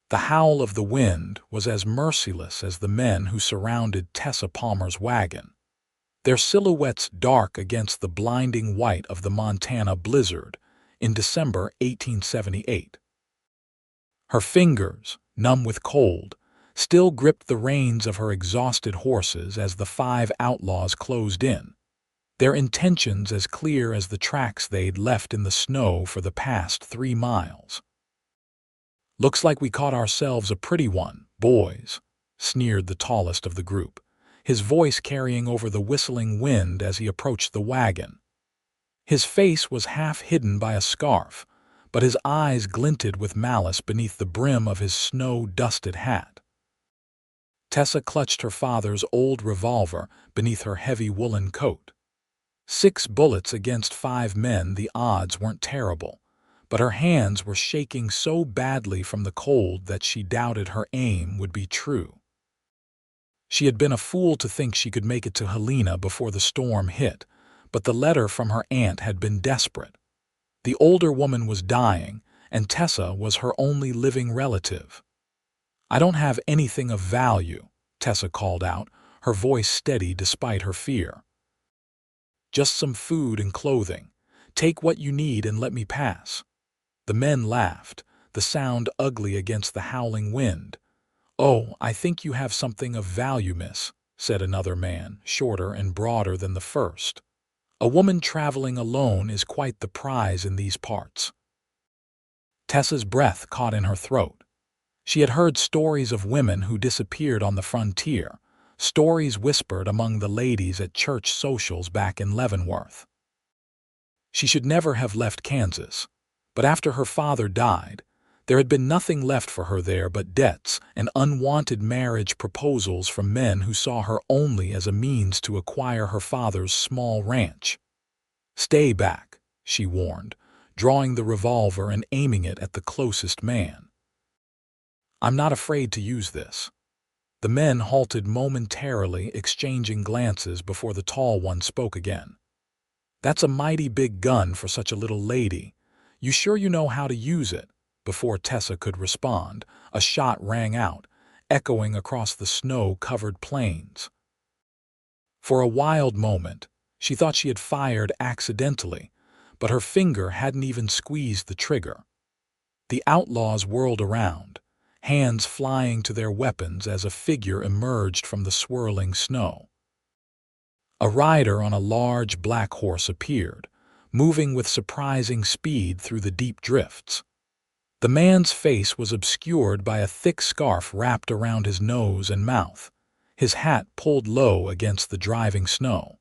The howl of the wind was as merciless as the men who surrounded Tessa Palmer's wagon, their silhouettes dark against the blinding white of the Montana blizzard in December 1878. Her fingers, numb with cold, still gripped the reins of her exhausted horses as the 5 outlaws closed in, their intentions as clear as the tracks they'd left in the snow for the past 3 miles. "Looks like we caught ourselves a pretty one, boys," sneered the tallest of the group, his voice carrying over the whistling wind as he approached the wagon. His face was half hidden by a scarf, but his eyes glinted with malice beneath the brim of his snow-dusted hat. Tessa clutched her father's old revolver beneath her heavy woolen coat. 6 bullets against 5 men, the odds weren't terrible, but her hands were shaking so badly from the cold that she doubted her aim would be true. She had been a fool to think she could make it to Helena before the storm hit, but the letter from her aunt had been desperate. The older woman was dying, and Tessa was her only living relative. "I don't have anything of value," Tessa called out, her voice steady despite her fear. "Just some food and clothing. Take what you need and let me pass." The men laughed, the sound ugly against the howling wind. "Oh, I think you have something of value, miss," said another man, shorter and broader than the first. "A woman traveling alone is quite the prize in these parts." Tessa's breath caught in her throat. She had heard stories of women who disappeared on the frontier, stories whispered among the ladies at church socials back in Leavenworth. She should never have left Kansas, but after her father died, there had been nothing left for her there but debts and unwanted marriage proposals from men who saw her only as a means to acquire her father's small ranch. "Stay back," she warned, drawing the revolver and aiming it at the closest man. "I'm not afraid to use this." The men halted momentarily, exchanging glances before the tall one spoke again. "That's a mighty big gun for such a little lady. You sure you know how to use it?" Before Tessa could respond, a shot rang out, echoing across the snow-covered plains. For a wild moment, she thought she had fired accidentally, but her finger hadn't even squeezed the trigger. The outlaws whirled around, hands flying to their weapons as a figure emerged from the swirling snow. A rider on a large black horse appeared, moving with surprising speed through the deep drifts. The man's face was obscured by a thick scarf wrapped around his nose and mouth, his hat pulled low against the driving snow.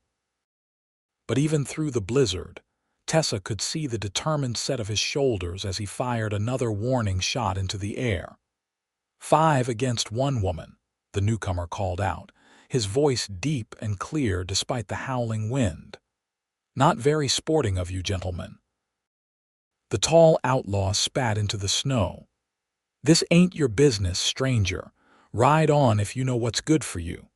But even through the blizzard, Tessa could see the determined set of his shoulders as he fired another warning shot into the air. 5 against 1 woman, the newcomer called out, his voice deep and clear despite the howling wind. "Not very sporting of you, gentlemen." The tall outlaw spat into the snow. "This ain't your business, stranger. Ride on if you know what's good for you."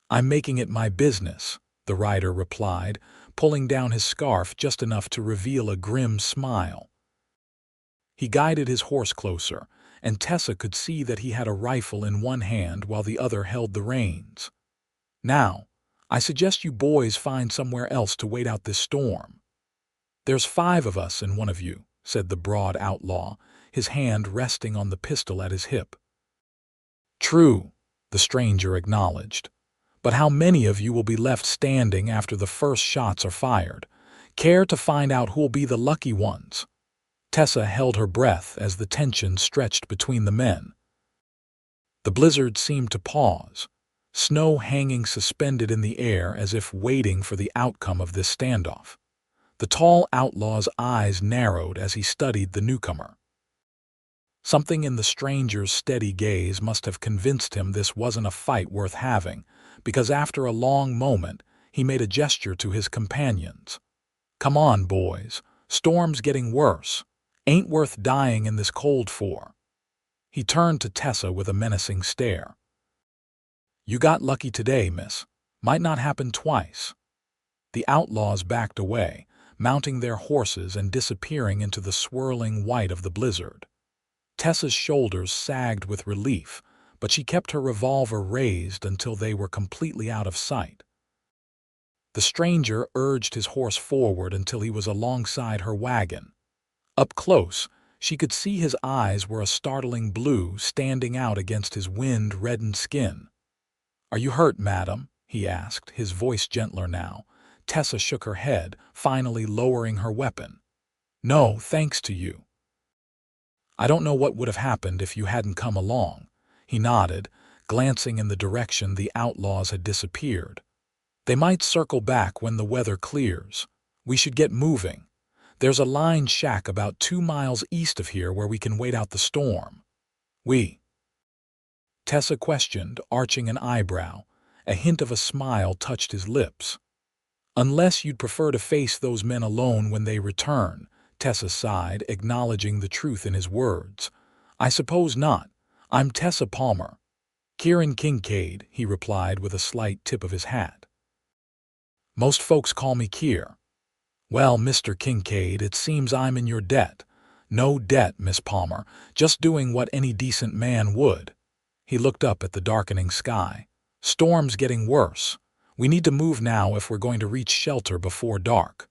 "I'm making it my business," the rider replied, pulling down his scarf just enough to reveal a grim smile. He guided his horse closer, and Tessa could see that he had a rifle in one hand while the other held the reins. "Now, I suggest you boys find somewhere else to wait out this storm." "There's 5 of us and 1 of you," said the broad outlaw, his hand resting on the pistol at his hip. "True," the stranger acknowledged. "But how many of you will be left standing after the first shots are fired? Care to find out who'll be the lucky ones?" Tessa held her breath as the tension stretched between the men. The blizzard seemed to pause, snow hanging suspended in the air as if waiting for the outcome of this standoff. The tall outlaw's eyes narrowed as he studied the newcomer. Something in the stranger's steady gaze must have convinced him this wasn't a fight worth having, because after a long moment, he made a gesture to his companions. "Come on, boys. Storm's getting worse. Ain't worth dying in this cold for." He turned to Tessa with a menacing stare. "You got lucky today, miss. Might not happen twice." The outlaws backed away, mounting their horses and disappearing into the swirling white of the blizzard. Tessa's shoulders sagged with relief, but she kept her revolver raised until they were completely out of sight. The stranger urged his horse forward until he was alongside her wagon. Up close, she could see his eyes were a startling blue standing out against his wind-reddened skin. "Are you hurt, madam?" he asked, his voice gentler now. Tessa shook her head, finally lowering her weapon. "No, thanks to you." "I don't know what would have happened if you hadn't come along." He nodded, glancing in the direction the outlaws had disappeared. "They might circle back when the weather clears. We should get moving. There's a line shack about 2 miles east of here where we can wait out the storm." "We?" Tessa questioned, arching an eyebrow. A hint of a smile touched his lips. "Unless you'd prefer to face those men alone when they return," Tessa sighed, acknowledging the truth in his words. "I suppose not. I'm Tessa Palmer." "Kieran Kincaid," he replied with a slight tip of his hat. "Most folks call me Kier." "Well, Mr. Kincaid, it seems I'm in your debt." "No debt, Miss Palmer, just doing what any decent man would." He looked up at the darkening sky. "Storm's getting worse. We need to move now if we're going to reach shelter before dark."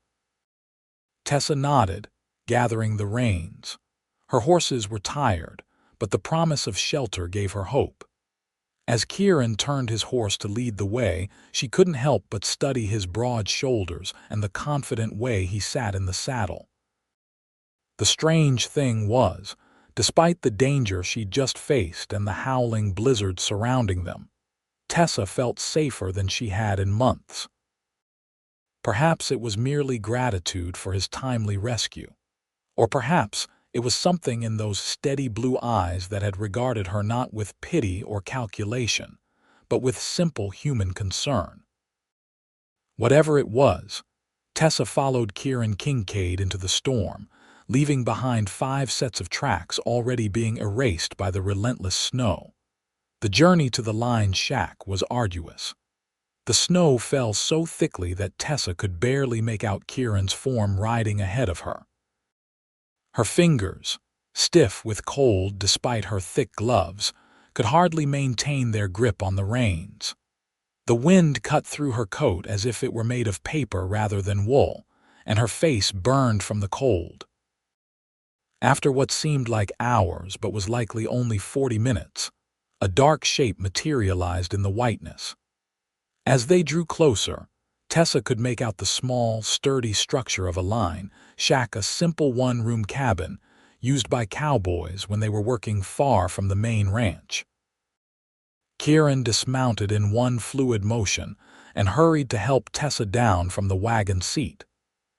Tessa nodded, gathering the reins. Her horses were tired, but the promise of shelter gave her hope. As Kieran turned his horse to lead the way, she couldn't help but study his broad shoulders and the confident way he sat in the saddle. The strange thing was, despite the danger she'd just faced and the howling blizzard surrounding them, Tessa felt safer than she had in months. Perhaps it was merely gratitude for his timely rescue. Or perhaps it was something in those steady blue eyes that had regarded her not with pity or calculation, but with simple human concern. Whatever it was, Tessa followed Kieran Kincaid into the storm, leaving behind 5 sets of tracks already being erased by the relentless snow. The journey to the line shack was arduous. The snow fell so thickly that Tessa could barely make out Kieran's form riding ahead of her. Her fingers, stiff with cold despite her thick gloves, could hardly maintain their grip on the reins. The wind cut through her coat as if it were made of paper rather than wool, and her face burned from the cold. After what seemed like hours but was likely only 40 minutes, a dark shape materialized in the whiteness. As they drew closer, Tessa could make out the small, sturdy structure of a line shack, a simple one-room cabin used by cowboys when they were working far from the main ranch. Kieran dismounted in one fluid motion and hurried to help Tessa down from the wagon seat.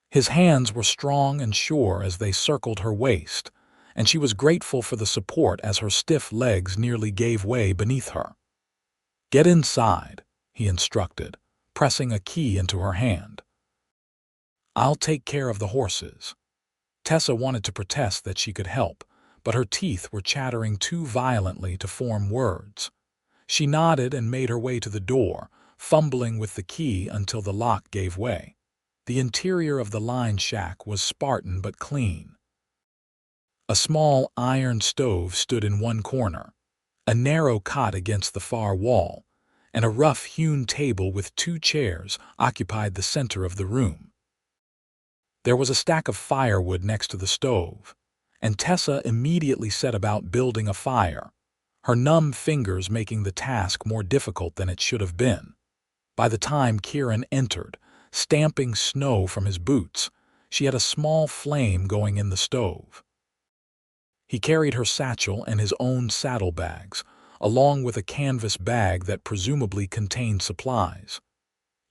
His hands were strong and sure as they circled her waist, and she was grateful for the support as her stiff legs nearly gave way beneath her. "Get inside," he instructed, pressing a key into her hand. "I'll take care of the horses." Tessa wanted to protest that she could help, but her teeth were chattering too violently to form words. She nodded and made her way to the door, fumbling with the key until the lock gave way. The interior of the line shack was Spartan but clean. A small iron stove stood in one corner, a narrow cot against the far wall, and a rough-hewn table with 2 chairs occupied the center of the room. There was a stack of firewood next to the stove, and Tessa immediately set about building a fire, her numb fingers making the task more difficult than it should have been. By the time Kieran entered, stamping snow from his boots, she had a small flame going in the stove. He carried her satchel and his own saddlebags, along with a canvas bag that presumably contained supplies.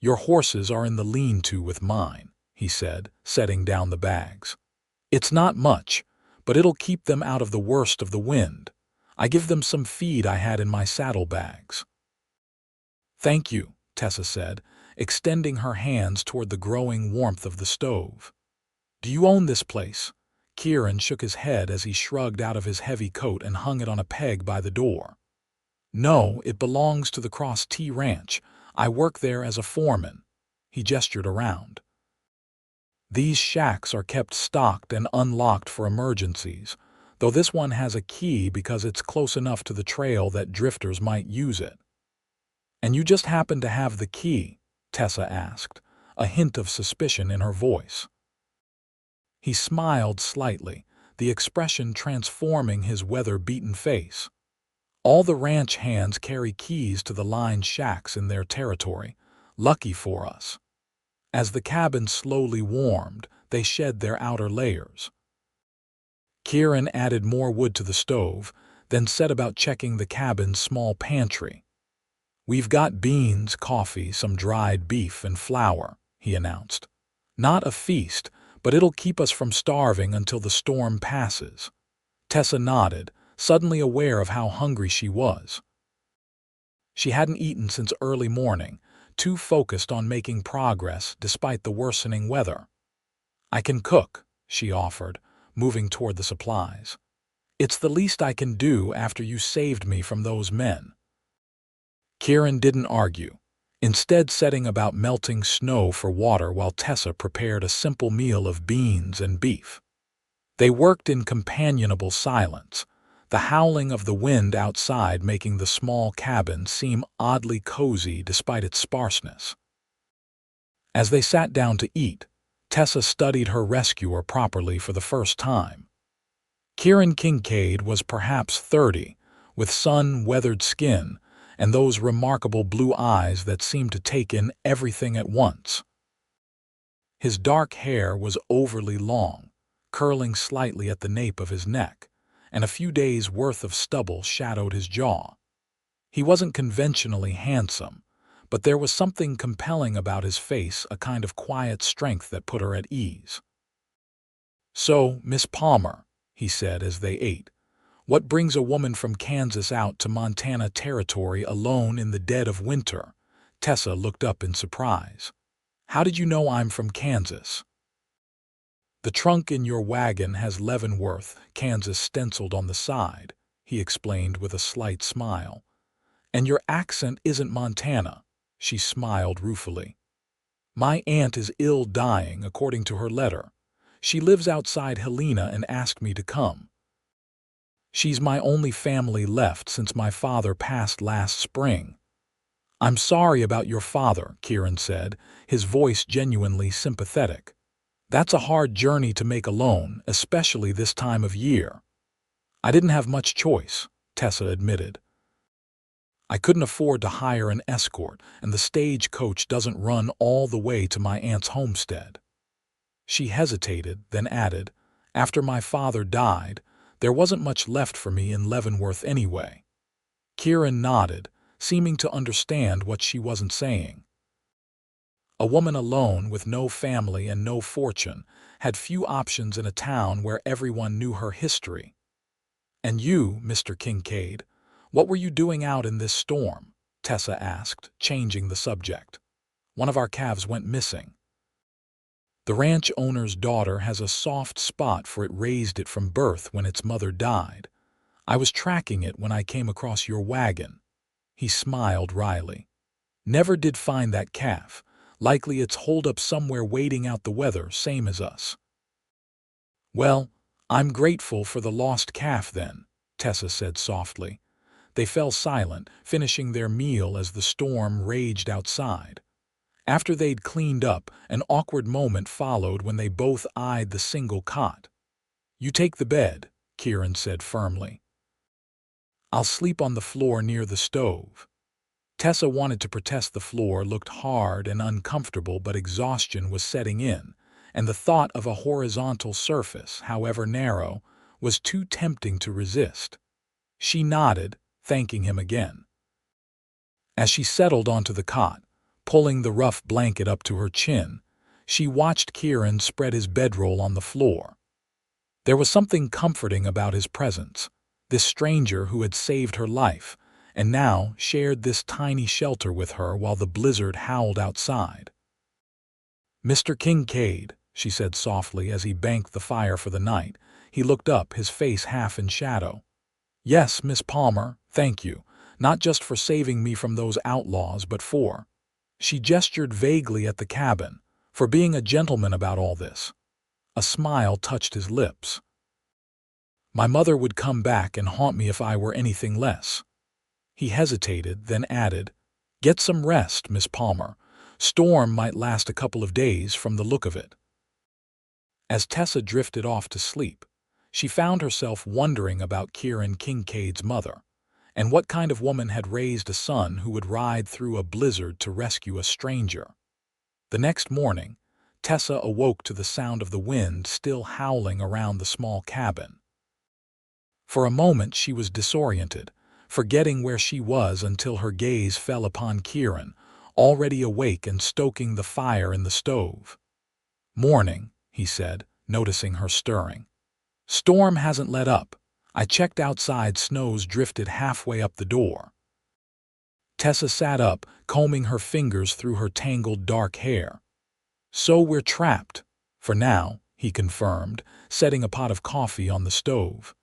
"Your horses are in the lean-to with mine," he said, setting down the bags. "It's not much, but it'll keep them out of the worst of the wind. I give them some feed I had in my saddlebags." "Thank you," Tessa said, extending her hands toward the growing warmth of the stove. "Do you own this place?" Kieran shook his head as he shrugged out of his heavy coat and hung it on a peg by the door. "No, it belongs to the Cross T Ranch. I work there as a foreman." He gestured around. "These shacks are kept stocked and unlocked for emergencies. though this one has a key because it's close enough to the trail that drifters might use it." "And you just happen to have the key?" Tessa asked, a hint of suspicion in her voice. He smiled slightly, the expression transforming his weather-beaten face. "All the ranch hands carry keys to the line shacks in their territory. Lucky for us." As the cabin slowly warmed, they shed their outer layers. Kieran added more wood to the stove, then set about checking the cabin's small pantry. "We've got beans, coffee, some dried beef, and flour," he announced. "Not a feast, but it'll keep us from starving until the storm passes." Tessa nodded, suddenly aware of how hungry she was. She hadn't eaten since early morning, too focused on making progress despite the worsening weather. "I can cook," she offered, moving toward the supplies. "It's the least I can do after you saved me from those men." Kieran didn't argue, instead setting about melting snow for water while Tessa prepared a simple meal of beans and beef. They worked in companionable silence, the howling of the wind outside making the small cabin seem oddly cozy despite its sparseness. As they sat down to eat, Tessa studied her rescuer properly for the first time. Kieran Kincaid was perhaps 30, with sun-weathered skin and those remarkable blue eyes that seemed to take in everything at once. His dark hair was overly long, curling slightly at the nape of his neck, and a few days' worth of stubble shadowed his jaw. He wasn't conventionally handsome, but there was something compelling about his face, a kind of quiet strength that put her at ease. "So, Miss Palmer," he said as they ate, "what brings a woman from Kansas out to Montana territory alone in the dead of winter?" Tessa looked up in surprise. "How did you know I'm from Kansas?" "The trunk in your wagon has Leavenworth, Kansas stenciled on the side," he explained with a slight smile. "And your accent isn't Montana." She smiled ruefully. "My aunt is ill dying, according to her letter. She lives outside Helena and asked me to come. She's my only family left since my father passed last spring." "I'm sorry about your father," Kieran said, his voice genuinely sympathetic. "That's a hard journey to make alone, especially this time of year." "I didn't have much choice," Tessa admitted. "I couldn't afford to hire an escort, and the stagecoach doesn't run all the way to my aunt's homestead." She hesitated, then added, "After my father died, there wasn't much left for me in Leavenworth anyway." Kieran nodded, seeming to understand what she wasn't saying. A woman alone with no family and no fortune had few options in a town where everyone knew her history. "And you, Mr. Kincaid, what were you doing out in this storm?" Tessa asked, changing the subject. "One of our calves went missing." "The ranch owner's daughter has a soft spot for it, raised it from birth when its mother died. I was tracking it when I came across your wagon." He smiled wryly. "Never did find that calf. Likely it's holed up somewhere waiting out the weather, same as us." "Well, I'm grateful for the lost calf then," Tessa said softly. They fell silent, finishing their meal as the storm raged outside. After they'd cleaned up, an awkward moment followed when they both eyed the single cot. "You take the bed," Kieran said firmly. "I'll sleep on the floor near the stove." Tessa wanted to protest. The floor looked hard and uncomfortable, but exhaustion was setting in, and the thought of a horizontal surface, however narrow, was too tempting to resist. She nodded, thanking him again. As she settled onto the cot, pulling the rough blanket up to her chin, she watched Kieran spread his bedroll on the floor. There was something comforting about his presence, this stranger who had saved her life, and now shared this tiny shelter with her while the blizzard howled outside. "Mr. Kincaid," she said softly as he banked the fire for the night. He looked up, his face half in shadow. "Yes, Miss Palmer, thank you, not just for saving me from those outlaws, but for—" She gestured vaguely at the cabin, "for being a gentleman about all this." A smile touched his lips. My mother would come back and haunt me if I were anything less." He hesitated, then added, "Get some rest, Miss Palmer. Storm might last a couple of days from the look of it." As Tessa drifted off to sleep, she found herself wondering about Kieran Kincaid's mother, and what kind of woman had raised a son who would ride through a blizzard to rescue a stranger. The next morning, Tessa awoke to the sound of the wind still howling around the small cabin. For a moment she was disoriented, forgetting where she was until her gaze fell upon Kieran, already awake and stoking the fire in the stove. "Morning," he said, noticing her stirring. "Storm hasn't let up. I checked outside, snow's drifted halfway up the door." Tessa sat up, combing her fingers through her tangled dark hair. "So we're trapped, for now," he confirmed, setting a pot of coffee on the stove.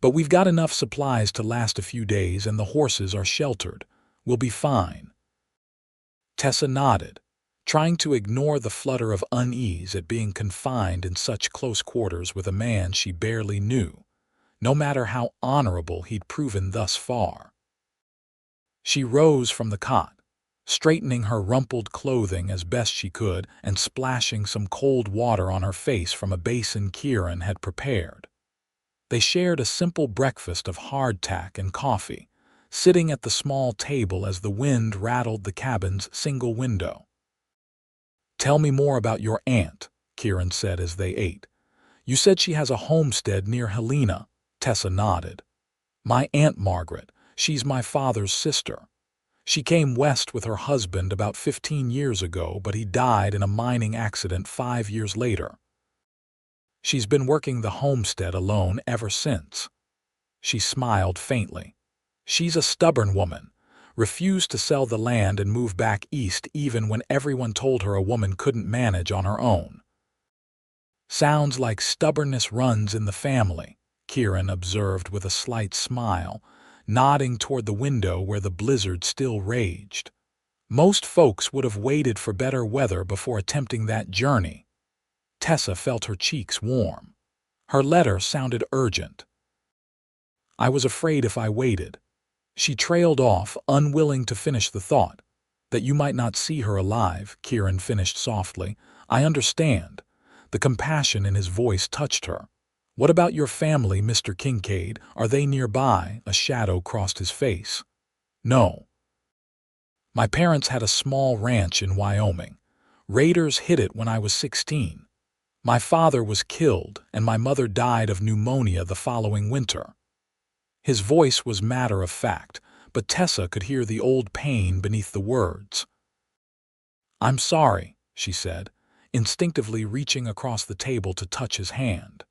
"But we've got enough supplies to last a few days, and the horses are sheltered. We'll be fine." Tessa nodded, trying to ignore the flutter of unease at being confined in such close quarters with a man she barely knew, no matter how honorable he'd proven thus far. She rose from the cot, straightening her rumpled clothing as best she could and splashing some cold water on her face from a basin Kieran had prepared. They shared a simple breakfast of hardtack and coffee, sitting at the small table as the wind rattled the cabin's single window. "Tell me more about your aunt," Kieran said as they ate. "You said she has a homestead near Helena." Tessa nodded. "My Aunt Margaret. She's my father's sister. She came west with her husband about 15 years ago, but he died in a mining accident 5 years later. She's been working the homestead alone ever since." She smiled faintly. "She's a stubborn woman, refused to sell the land and move back east even when everyone told her a woman couldn't manage on her own." "Sounds like stubbornness runs in the family," Kieran observed with a slight smile, nodding toward the window where the blizzard still raged. "Most folks would have waited for better weather before attempting that journey." Tessa felt her cheeks warm. Her letter sounded urgent. "I was afraid if I waited." She trailed off, unwilling to finish the thought. "That you might not see her alive," Kieran finished softly. "I understand." The compassion in his voice touched her. "What about your family, Mr. Kincaid? Are they nearby?" A shadow crossed his face. "No. My parents had a small ranch in Wyoming. Raiders hit it when I was 16. My father was killed, and my mother died of pneumonia the following winter." His voice was matter of fact, but Tessa could hear the old pain beneath the words. "I'm sorry," she said, instinctively reaching across the table to touch his hand.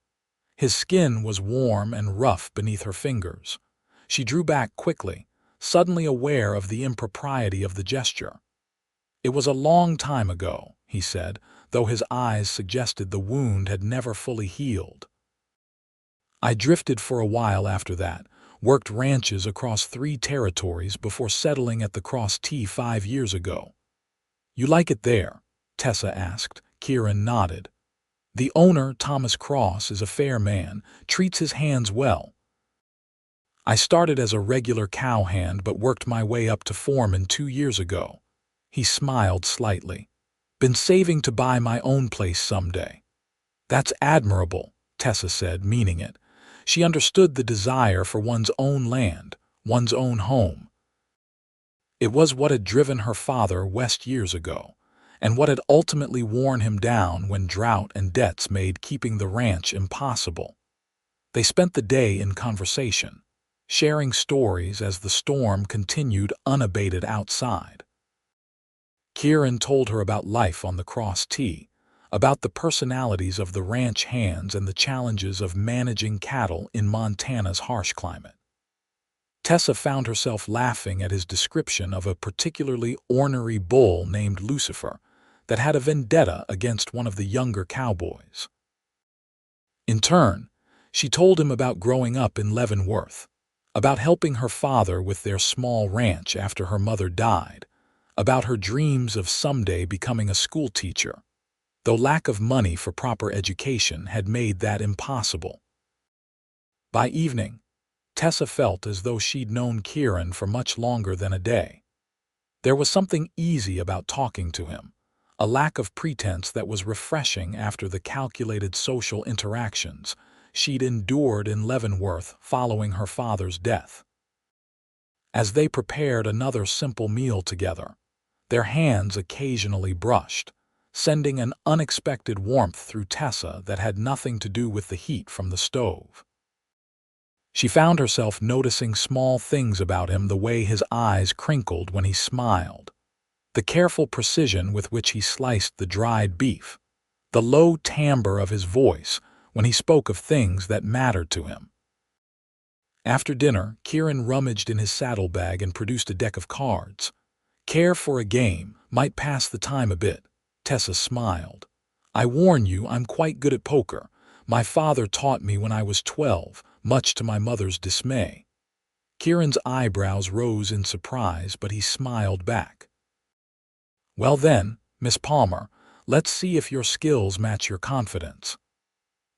His skin was warm and rough beneath her fingers. She drew back quickly, suddenly aware of the impropriety of the gesture. "It was a long time ago," he said, though his eyes suggested the wound had never fully healed. "I drifted for a while after that, worked ranches across 3 territories before settling at the Cross T 5 years ago." "You like it there?" Tessa asked. Kieran nodded. "The owner, Thomas Cross, is a fair man, treats his hands well. I started as a regular cowhand but worked my way up to foreman 2 years ago." He smiled slightly. "Been saving to buy my own place someday." "That's admirable," Tessa said, meaning it. She understood the desire for one's own land, one's own home. It was what had driven her father west years ago, and what had ultimately worn him down when drought and debts made keeping the ranch impossible. They spent the day in conversation, sharing stories as the storm continued unabated outside. Kieran told her about life on the Cross T, about the personalities of the ranch hands and the challenges of managing cattle in Montana's harsh climate. Tessa found herself laughing at his description of a particularly ornery bull named Lucifer that had a vendetta against one of the younger cowboys. In turn, she told him about growing up in Leavenworth, about helping her father with their small ranch after her mother died, about her dreams of someday becoming a schoolteacher, though lack of money for proper education had made that impossible. By evening, Tessa felt as though she'd known Kieran for much longer than a day. There was something easy about talking to him, a lack of pretense that was refreshing after the calculated social interactions she'd endured in Leavenworth following her father's death. As they prepared another simple meal together, their hands occasionally brushed, sending an unexpected warmth through Tessa that had nothing to do with the heat from the stove. She found herself noticing small things about him, the way his eyes crinkled when he smiled, the careful precision with which he sliced the dried beef, the low timbre of his voice when he spoke of things that mattered to him. After dinner, Kieran rummaged in his saddlebag and produced a deck of cards. Care for a game, might pass the time a bit. Tessa smiled. I warn you, I'm quite good at poker. My father taught me when I was 12, much to my mother's dismay. Kieran's eyebrows rose in surprise, but he smiled back. Well then, Miss Palmer, let's see if your skills match your confidence.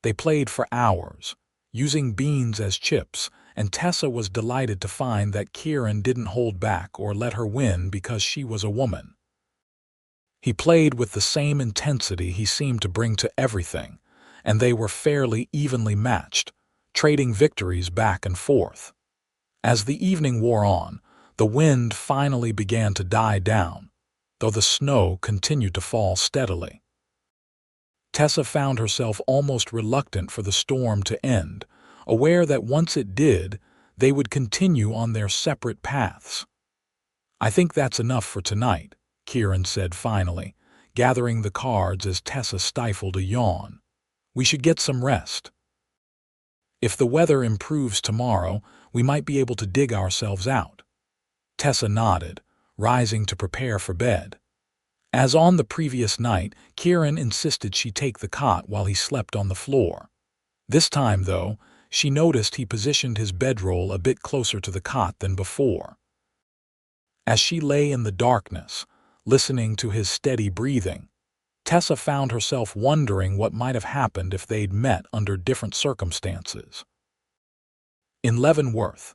They played for hours, using beans as chips, and Tessa was delighted to find that Kieran didn't hold back or let her win because she was a woman. He played with the same intensity he seemed to bring to everything, and they were fairly evenly matched, trading victories back and forth. As the evening wore on, the wind finally began to die down, though the snow continued to fall steadily. Tessa found herself almost reluctant for the storm to end, aware that once it did, they would continue on their separate paths. I think that's enough for tonight, Kieran said finally, gathering the cards as Tessa stifled a yawn. We should get some rest. If the weather improves tomorrow, we might be able to dig ourselves out. Tessa nodded, rising to prepare for bed. As on the previous night, Kieran insisted she take the cot while he slept on the floor. This time, though, she noticed he positioned his bedroll a bit closer to the cot than before. As she lay in the darkness, listening to his steady breathing, Tessa found herself wondering what might have happened if they'd met under different circumstances. In Leavenworth,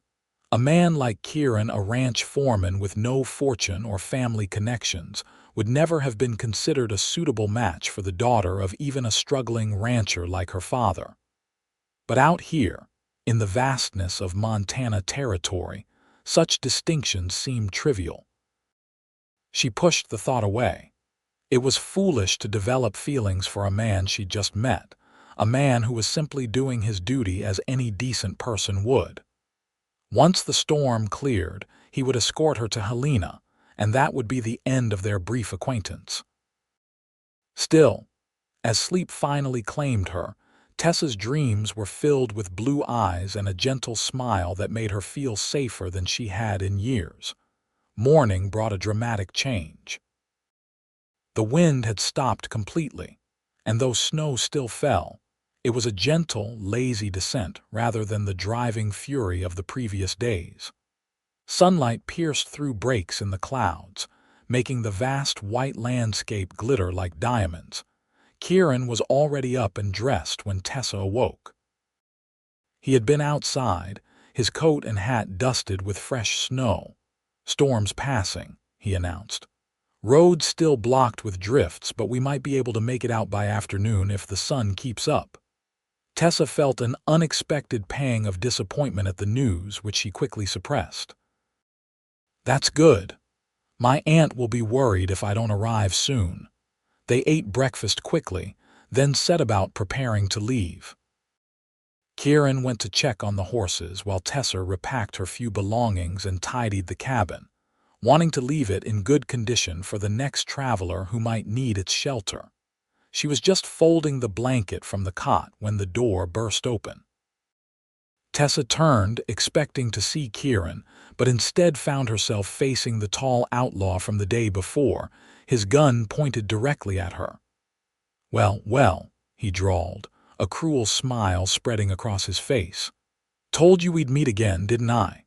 a man like Kieran, a ranch foreman with no fortune or family connections, would never have been considered a suitable match for the daughter of even a struggling rancher like her father. But out here, in the vastness of Montana territory, such distinctions seemed trivial. She pushed the thought away. It was foolish to develop feelings for a man she'd just met, a man who was simply doing his duty as any decent person would. Once the storm cleared, he would escort her to Helena, and that would be the end of their brief acquaintance. Still, as sleep finally claimed her, Tessa's dreams were filled with blue eyes and a gentle smile that made her feel safer than she had in years. Morning brought a dramatic change. The wind had stopped completely, and though snow still fell, it was a gentle, lazy descent rather than the driving fury of the previous days. Sunlight pierced through breaks in the clouds, making the vast white landscape glitter like diamonds. Kieran was already up and dressed when Tessa awoke. He had been outside, his coat and hat dusted with fresh snow. Storm's passing, he announced. Roads still blocked with drifts, but we might be able to make it out by afternoon if the sun keeps up. Tessa felt an unexpected pang of disappointment at the news, which she quickly suppressed. That's good. My aunt will be worried if I don't arrive soon. They ate breakfast quickly, then set about preparing to leave. Kieran went to check on the horses while Tessa repacked her few belongings and tidied the cabin, wanting to leave it in good condition for the next traveler who might need its shelter. She was just folding the blanket from the cot when the door burst open. Tessa turned, expecting to see Kieran, but instead found herself facing the tall outlaw from the day before, his gun pointed directly at her. Well, well, he drawled, a cruel smile spreading across his face. Told you we'd meet again, didn't I?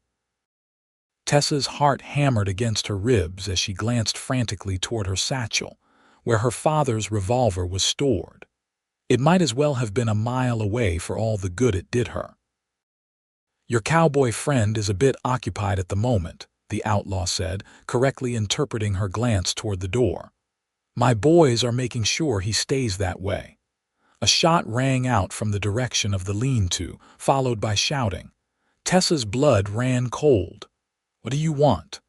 Tessa's heart hammered against her ribs as she glanced frantically toward her satchel, where her father's revolver was stored. It might as well have been a mile away for all the good it did her. Your cowboy friend is a bit occupied at the moment, the outlaw said, correctly interpreting her glance toward the door. My boys are making sure he stays that way. A shot rang out from the direction of the lean-to, followed by shouting. Tessa's blood ran cold. What do you want?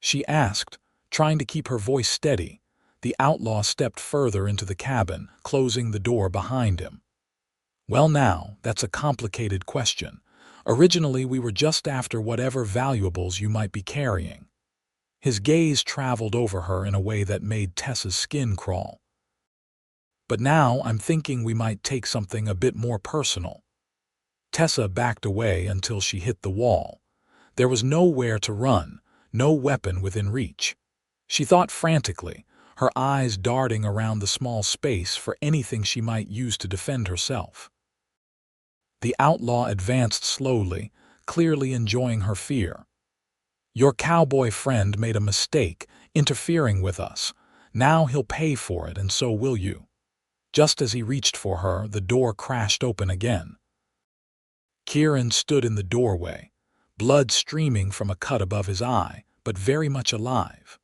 She asked, trying to keep her voice steady. The outlaw stepped further into the cabin, closing the door behind him. Well now, that's a complicated question. Originally, we were just after whatever valuables you might be carrying. His gaze traveled over her in a way that made Tessa's skin crawl. But now I'm thinking we might take something a bit more personal. Tessa backed away until she hit the wall. There was nowhere to run, no weapon within reach. She thought frantically, her eyes darting around the small space for anything she might use to defend herself. The outlaw advanced slowly, clearly enjoying her fear. Your cowboy friend made a mistake, interfering with us. Now he'll pay for it, and so will you. Just as he reached for her, the door crashed open again. Kieran stood in the doorway, blood streaming from a cut above his eye, but very much alive.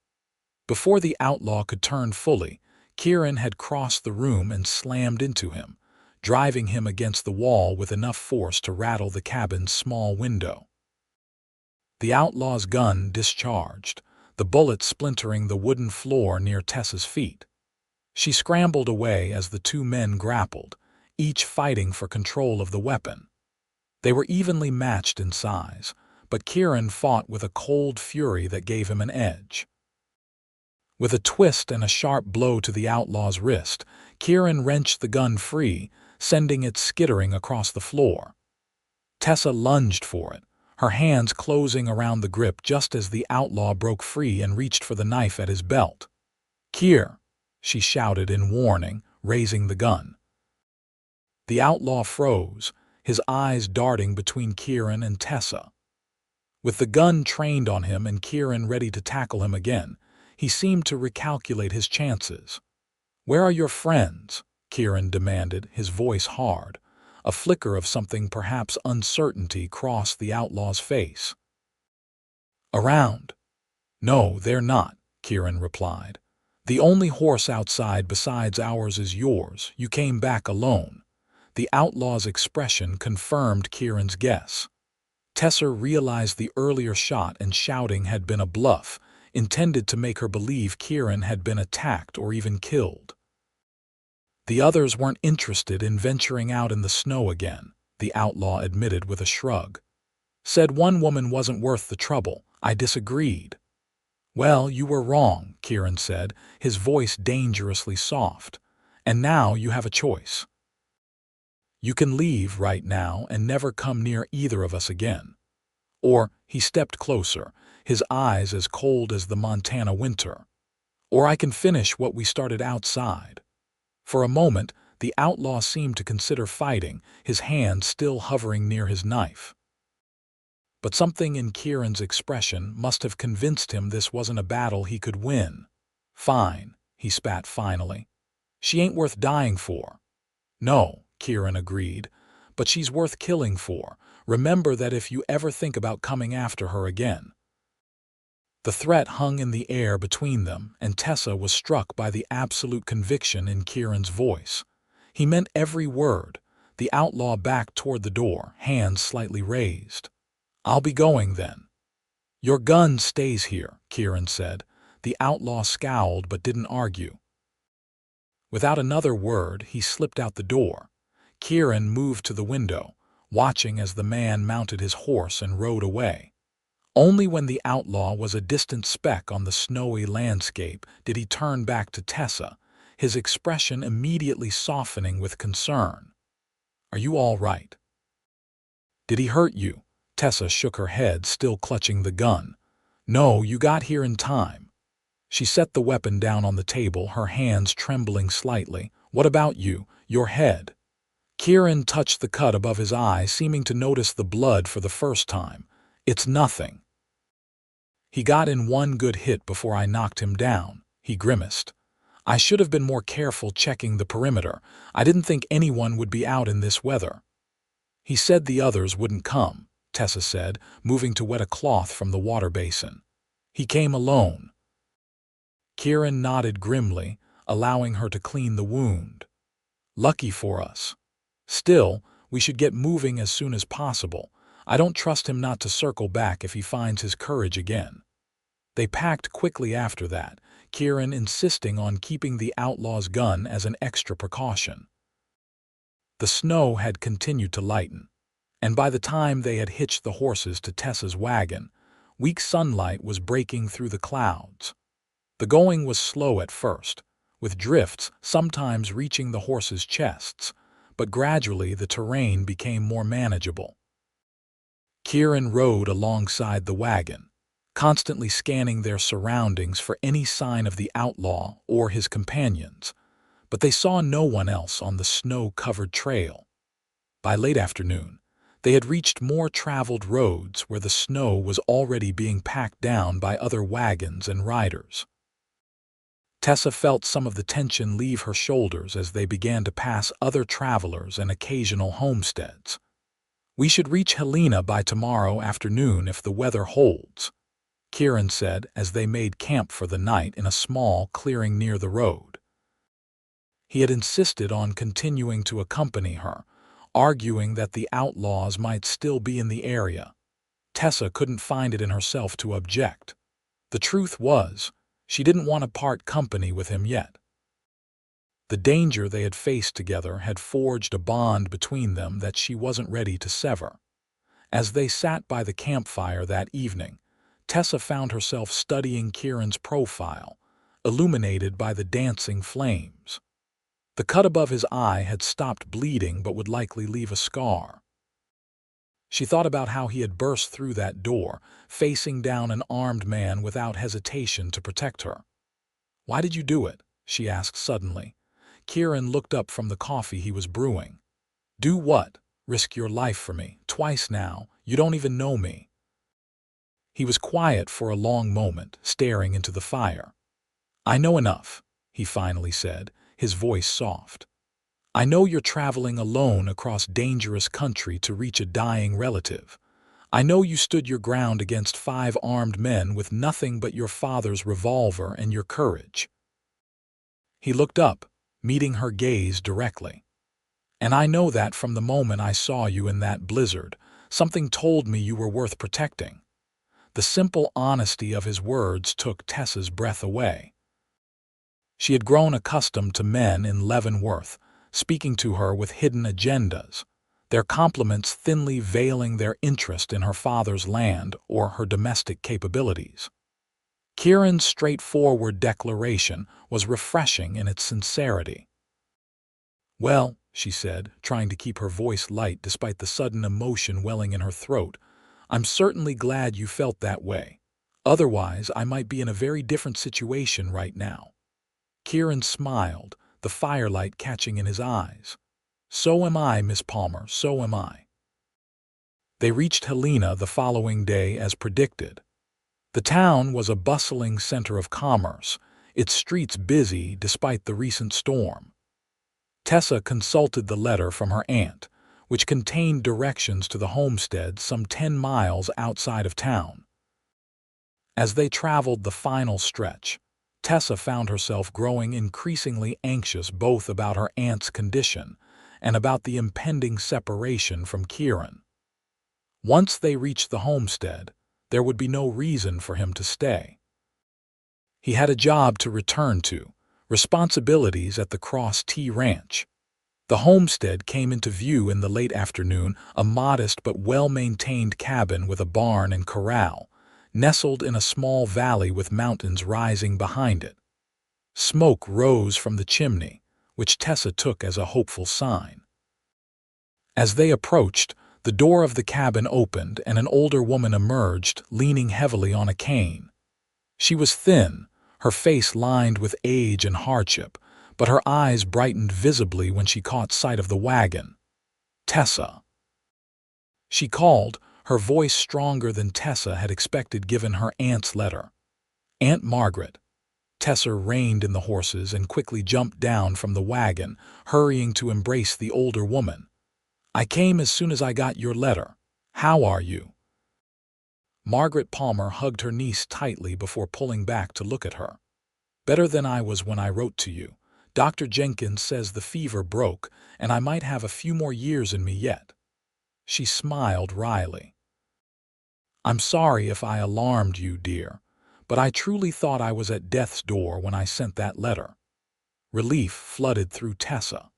Before the outlaw could turn fully, Kieran had crossed the room and slammed into him, driving him against the wall with enough force to rattle the cabin's small window. The outlaw's gun discharged, the bullet splintering the wooden floor near Tessa's feet. She scrambled away as the two men grappled, each fighting for control of the weapon. They were evenly matched in size, but Kieran fought with a cold fury that gave him an edge. With a twist and a sharp blow to the outlaw's wrist, Kieran wrenched the gun free, sending it skittering across the floor. Tessa lunged for it, her hands closing around the grip just as the outlaw broke free and reached for the knife at his belt. "Kier!" she shouted in warning, raising the gun. The outlaw froze, his eyes darting between Kieran and Tessa. With the gun trained on him and Kieran ready to tackle him again, he seemed to recalculate his chances. "Where are your friends?" Kieran demanded, his voice hard. A flicker of something perhaps uncertainty crossed the outlaw's face. "Around." "No, they're not," Kieran replied. "The only horse outside besides ours is yours. You came back alone." The outlaw's expression confirmed Kieran's guess. Tessa realized the earlier shot and shouting had been a bluff, intended to make her believe Kieran had been attacked or even killed. The others weren't interested in venturing out in the snow again, the outlaw admitted with a shrug. "Said one woman wasn't worth the trouble. I disagreed." "Well, you were wrong," Kieran said, his voice dangerously soft. "And now you have a choice. You can leave right now and never come near either of us again. Or," he stepped closer, his eyes as cold as the Montana winter, "or I can finish what we started outside." For a moment, the outlaw seemed to consider fighting, his hand still hovering near his knife. But something in Kieran's expression must have convinced him this wasn't a battle he could win. "Fine," he spat finally. "She ain't worth dying for." "No," Kieran agreed, "but she's worth killing for. Remember that if you ever think about coming after her again." The threat hung in the air between them, and Tessa was struck by the absolute conviction in Kieran's voice. He meant every word. The outlaw backed toward the door, hands slightly raised. "I'll be going then." "Your gun stays here," Kieran said. The outlaw scowled but didn't argue. Without another word, he slipped out the door. Kieran moved to the window, watching as the man mounted his horse and rode away. Only when the outlaw was a distant speck on the snowy landscape did he turn back to Tessa, his expression immediately softening with concern. "Are you all right?" "Did he hurt you?" Tessa shook her head, still clutching the gun. "No, you got here in time." She set the weapon down on the table, her hands trembling slightly. "What about you? Your head?" Kieran touched the cut above his eye, seeming to notice the blood for the first time. "It's nothing. He got in one good hit before I knocked him down," he grimaced. "I should have been more careful checking the perimeter. I didn't think anyone would be out in this weather." "He said the others wouldn't come," Tessa said, moving to wet a cloth from the water basin. "He came alone." Kieran nodded grimly, allowing her to clean the wound. "Lucky for us. Still, we should get moving as soon as possible. I don't trust him not to circle back if he finds his courage again." They packed quickly after that, Kieran insisting on keeping the outlaw's gun as an extra precaution. The snow had continued to lighten, and by the time they had hitched the horses to Tessa's wagon, weak sunlight was breaking through the clouds. The going was slow at first, with drifts sometimes reaching the horses' chests, but gradually the terrain became more manageable. Kieran rode alongside the wagon, constantly scanning their surroundings for any sign of the outlaw or his companions, but they saw no one else on the snow-covered trail. By late afternoon, they had reached more traveled roads where the snow was already being packed down by other wagons and riders. Tessa felt some of the tension leave her shoulders as they began to pass other travelers and occasional homesteads. "We should reach Helena by tomorrow afternoon if the weather holds," Kieran said as they made camp for the night in a small clearing near the road. He had insisted on continuing to accompany her, arguing that the outlaws might still be in the area. Tessa couldn't find it in herself to object. The truth was, she didn't want to part company with him yet. The danger they had faced together had forged a bond between them that she wasn't ready to sever. As they sat by the campfire that evening, Tessa found herself studying Kieran's profile, illuminated by the dancing flames. The cut above his eye had stopped bleeding but would likely leave a scar. She thought about how he had burst through that door, facing down an armed man without hesitation to protect her. "Why did you do it?" she asked suddenly. Kieran looked up from the coffee he was brewing. "Do what? Risk your life for me? Twice now. You don't even know me." He was quiet for a long moment, staring into the fire. "I know enough," he finally said, his voice soft. "I know you're traveling alone across dangerous country to reach a dying relative. I know you stood your ground against 5 armed men with nothing but your father's revolver and your courage." He looked up, meeting her gaze directly. "And I know that from the moment I saw you in that blizzard, something told me you were worth protecting." The simple honesty of his words took Tessa's breath away. She had grown accustomed to men in Leavenworth, speaking to her with hidden agendas, their compliments thinly veiling their interest in her father's land or her domestic capabilities. Kieran's straightforward declaration was refreshing in its sincerity. "Well," she said, trying to keep her voice light despite the sudden emotion welling in her throat, "I'm certainly glad you felt that way. Otherwise, I might be in a very different situation right now." Kieran smiled, the firelight catching in his eyes. "So am I, Miss Palmer, so am I." They reached Helena the following day as predicted. The town was a bustling center of commerce, its streets busy despite the recent storm. Tessa consulted the letter from her aunt, which contained directions to the homestead some 10 miles outside of town. As they traveled the final stretch, Tessa found herself growing increasingly anxious both about her aunt's condition and about the impending separation from Kieran. Once they reached the homestead, there would be no reason for him to stay. He had a job to return to, responsibilities at the Cross T Ranch. The homestead came into view in the late afternoon, a modest but well-maintained cabin with a barn and corral, nestled in a small valley with mountains rising behind it. Smoke rose from the chimney, which Tessa took as a hopeful sign. As they approached, the door of the cabin opened and an older woman emerged, leaning heavily on a cane. She was thin, her face lined with age and hardship, but her eyes brightened visibly when she caught sight of the wagon. "Tessa," she called, her voice stronger than Tessa had expected given her aunt's letter. "Aunt Margaret." Tessa reined in the horses and quickly jumped down from the wagon, hurrying to embrace the older woman. I came as soon as I got your letter. How are you? Margaret Palmer hugged her niece tightly before pulling back to look at her. Better than I was when I wrote to you. Dr. Jenkins says the fever broke, and I might have a few more years in me yet. She smiled wryly. I'm sorry if I alarmed you, dear, but I truly thought I was at death's door when I sent that letter. Relief flooded through Tessa.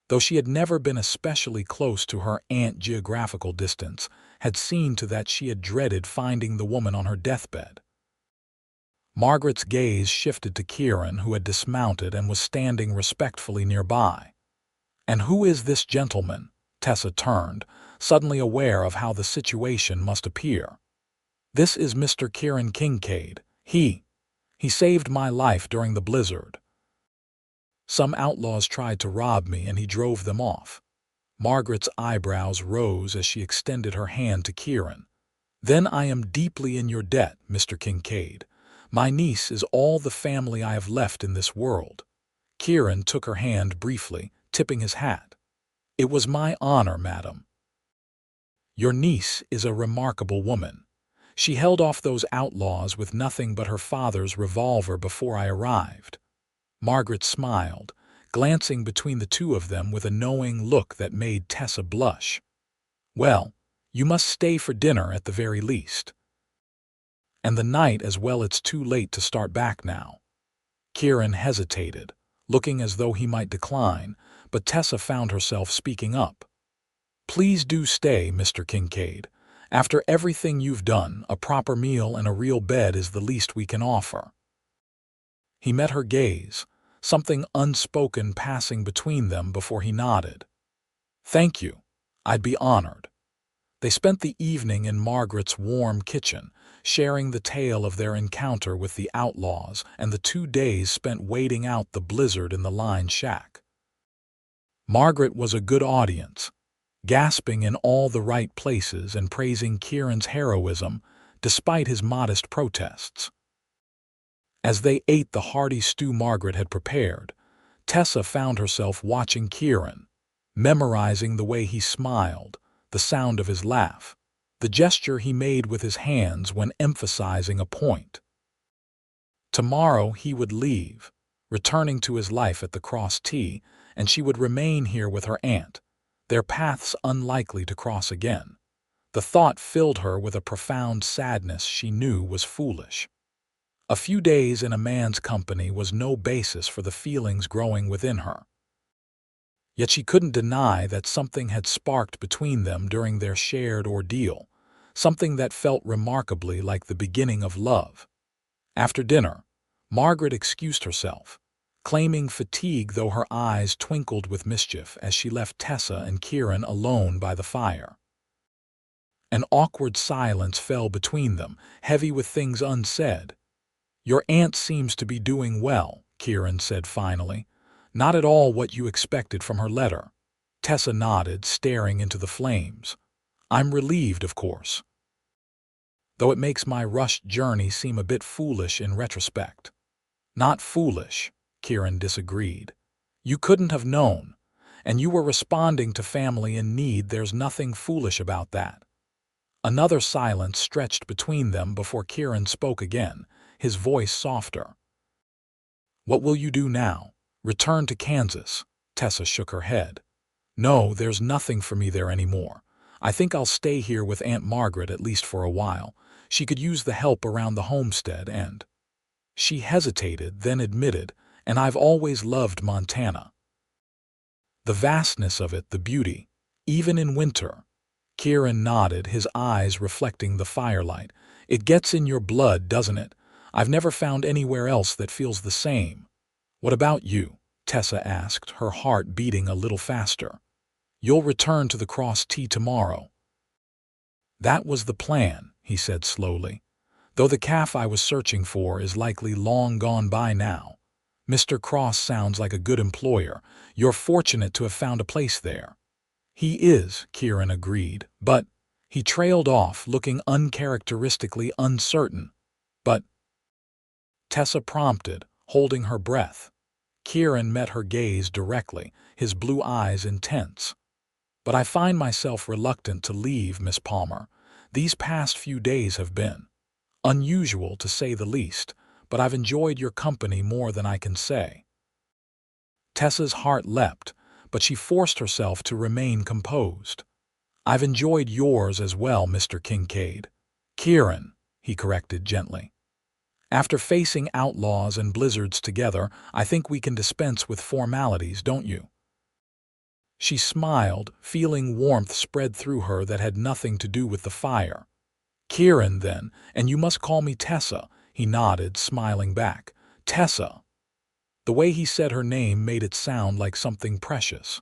Though she had never been especially close to her aunt, geographical distance had seen to that she had dreaded finding the woman on her deathbed. Margaret's gaze shifted to Kieran, who had dismounted and was standing respectfully nearby. And who is this gentleman? Tessa turned, suddenly aware of how the situation must appear. This is Mr. Kieran Kincaid. He saved my life during the blizzard. Some outlaws tried to rob me and he drove them off. Margaret's eyebrows rose as she extended her hand to Kieran. Then I am deeply in your debt, Mr. Kincaid. My niece is all the family I have left in this world. Kieran took her hand briefly, tipping his hat. It was my honor, madam. Your niece is a remarkable woman. She held off those outlaws with nothing but her father's revolver before I arrived. Margaret smiled, glancing between the two of them with a knowing look that made Tessa blush. Well, you must stay for dinner at the very least. And the night as well. It's too late to start back now. Kieran hesitated, looking as though he might decline, but Tessa found herself speaking up. Please do stay, Mr. Kincaid. After everything you've done, a proper meal and a real bed is the least we can offer. He met her gaze, something unspoken passing between them before he nodded. Thank you. I'd be honored. They spent the evening in Margaret's warm kitchen, sharing the tale of their encounter with the outlaws and the 2 days spent waiting out the blizzard in the line shack. Margaret was a good audience, gasping in all the right places and praising Kieran's heroism despite his modest protests. As they ate the hearty stew Margaret had prepared, Tessa found herself watching Kieran, memorizing the way he smiled, the sound of his laugh, the gesture he made with his hands when emphasizing a point. Tomorrow he would leave, returning to his life at the Cross T, and she would remain here with her aunt, their paths unlikely to cross again. The thought filled her with a profound sadness she knew was foolish. A few days in a man's company was no basis for the feelings growing within her. Yet she couldn't deny that something had sparked between them during their shared ordeal, something that felt remarkably like the beginning of love. After dinner, Margaret excused herself, claiming fatigue though her eyes twinkled with mischief as she left Tessa and Kieran alone by the fire. An awkward silence fell between them, heavy with things unsaid. Your aunt seems to be doing well, Kieran said finally. Not at all what you expected from her letter. Tessa nodded, staring into the flames. I'm relieved, of course. Though it makes my rushed journey seem a bit foolish in retrospect. Not foolish, Kieran disagreed. You couldn't have known, and you were responding to family in need. There's nothing foolish about that. Another silence stretched between them before Kieran spoke again, his voice softer. What will you do now? Return to Kansas? Tessa shook her head. No, there's nothing for me there anymore. I think I'll stay here with Aunt Margaret at least for a while. She could use the help around the homestead and... She hesitated, then admitted, and I've always loved Montana. The vastness of it, the beauty, even in winter. Kieran nodded, his eyes reflecting the firelight. It gets in your blood, doesn't it? I've never found anywhere else that feels the same. What about you? Tessa asked, her heart beating a little faster. You'll return to the Cross T tomorrow. That was the plan, he said slowly. Though the calf I was searching for is likely long gone by now. Mr. Cross sounds like a good employer. You're fortunate to have found a place there. He is, Kieran agreed, but... He trailed off, looking uncharacteristically uncertain. But... Tessa prompted, holding her breath. Kieran met her gaze directly, his blue eyes intense. But I find myself reluctant to leave, Miss Palmer. These past few days have been unusual, to say the least, but I've enjoyed your company more than I can say." Tessa's heart leapt, but she forced herself to remain composed. "I've enjoyed yours as well, Mr. Kincaid." "Kieran," he corrected gently. "After facing outlaws and blizzards together, I think we can dispense with formalities, don't you?" She smiled, feeling warmth spread through her that had nothing to do with the fire. "Kieran, then, and you must call me Tessa," he nodded, smiling back. "Tessa." The way he said her name made it sound like something precious.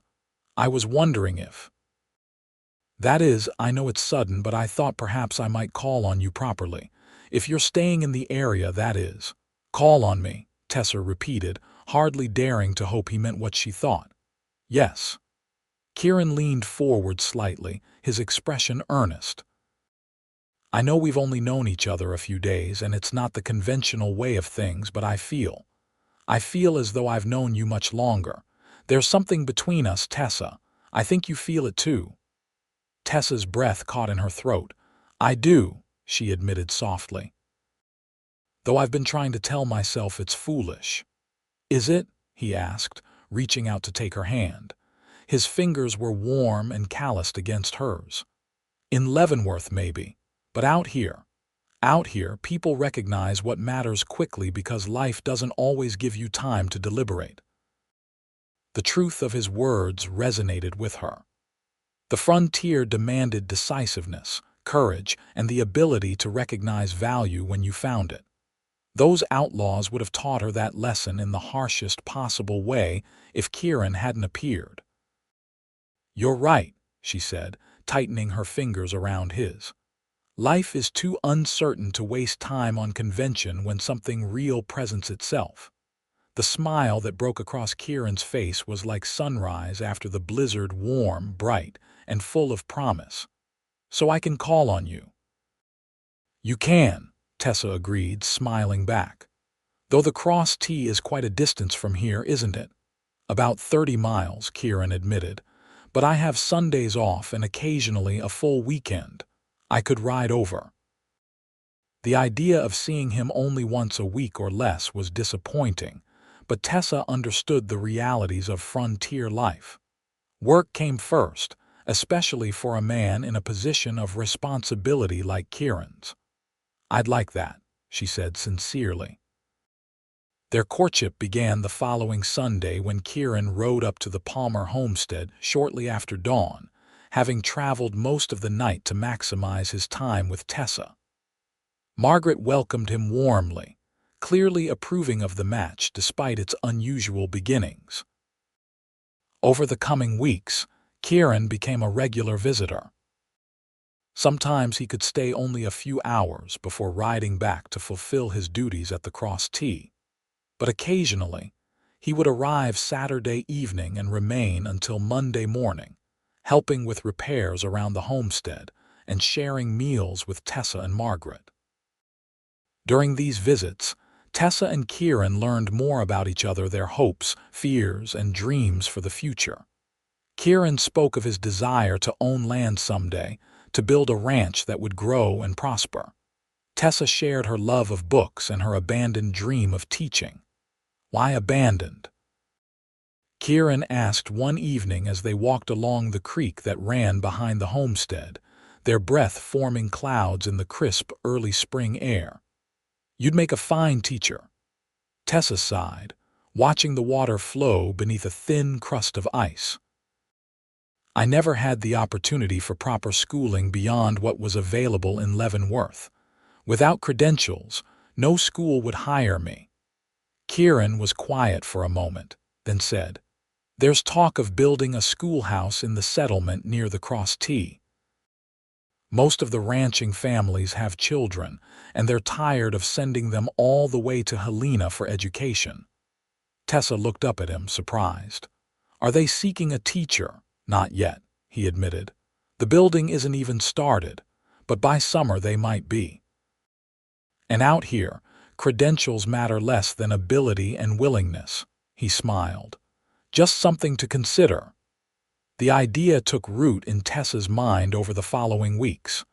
"I was wondering if—" "That is, I know it's sudden, but I thought perhaps I might call on you properly. If you're staying in the area, that is." "Call on me," Tessa repeated, hardly daring to hope he meant what she thought. "Yes." Kieran leaned forward slightly, his expression earnest. "I know we've only known each other a few days, and it's not the conventional way of things, but I feel as though I've known you much longer. There's something between us, Tessa. I think you feel it too." Tessa's breath caught in her throat. "I do," she admitted softly. "Though I've been trying to tell myself it's foolish." "Is it?" he asked, reaching out to take her hand. His fingers were warm and calloused against hers. "In Leavenworth, maybe. But out here, people recognize what matters quickly because life doesn't always give you time to deliberate." The truth of his words resonated with her. The frontier demanded decisiveness, courage, and the ability to recognize value when you found it. Those outlaws would have taught her that lesson in the harshest possible way if Kieran hadn't appeared. "You're right," she said, tightening her fingers around his. "Life is too uncertain to waste time on convention when something real presents itself." The smile that broke across Kieran's face was like sunrise after the blizzard, warm, bright, and full of promise. "So I can call on you." "You can," Tessa agreed, smiling back. "Though the Cross T is quite a distance from here, isn't it?" "About 30 miles, Kieran admitted. "But I have Sundays off and occasionally a full weekend. I could ride over." The idea of seeing him only once a week or less was disappointing, but Tessa understood the realities of frontier life. Work came first, especially for a man in a position of responsibility like Kieran's. "I'd like that," she said sincerely. Their courtship began the following Sunday when Kieran rode up to the Palmer homestead shortly after dawn, having traveled most of the night to maximize his time with Tessa. Margaret welcomed him warmly, clearly approving of the match despite its unusual beginnings. Over the coming weeks, Kieran became a regular visitor. Sometimes he could stay only a few hours before riding back to fulfill his duties at the Cross T. But occasionally, he would arrive Saturday evening and remain until Monday morning, helping with repairs around the homestead and sharing meals with Tessa and Margaret. During these visits, Tessa and Kieran learned more about each other, their hopes, fears, and dreams for the future. Kieran spoke of his desire to own land someday, to build a ranch that would grow and prosper. Tessa shared her love of books and her abandoned dream of teaching. "Why abandoned?" Kieran asked one evening as they walked along the creek that ran behind the homestead, their breath forming clouds in the crisp early spring air. "You'd make a fine teacher." Tessa sighed, watching the water flow beneath a thin crust of ice. "I never had the opportunity for proper schooling beyond what was available in Leavenworth. Without credentials, no school would hire me." Kieran was quiet for a moment, then said, "There's talk of building a schoolhouse in the settlement near the Cross T. Most of the ranching families have children, and they're tired of sending them all the way to Helena for education." Tessa looked up at him, surprised. "Are they seeking a teacher?" "Not yet," he admitted. "The building isn't even started, but by summer they might be. And out here, credentials matter less than ability and willingness." He smiled. "Just something to consider." The idea took root in Tessa's mind over the following weeks.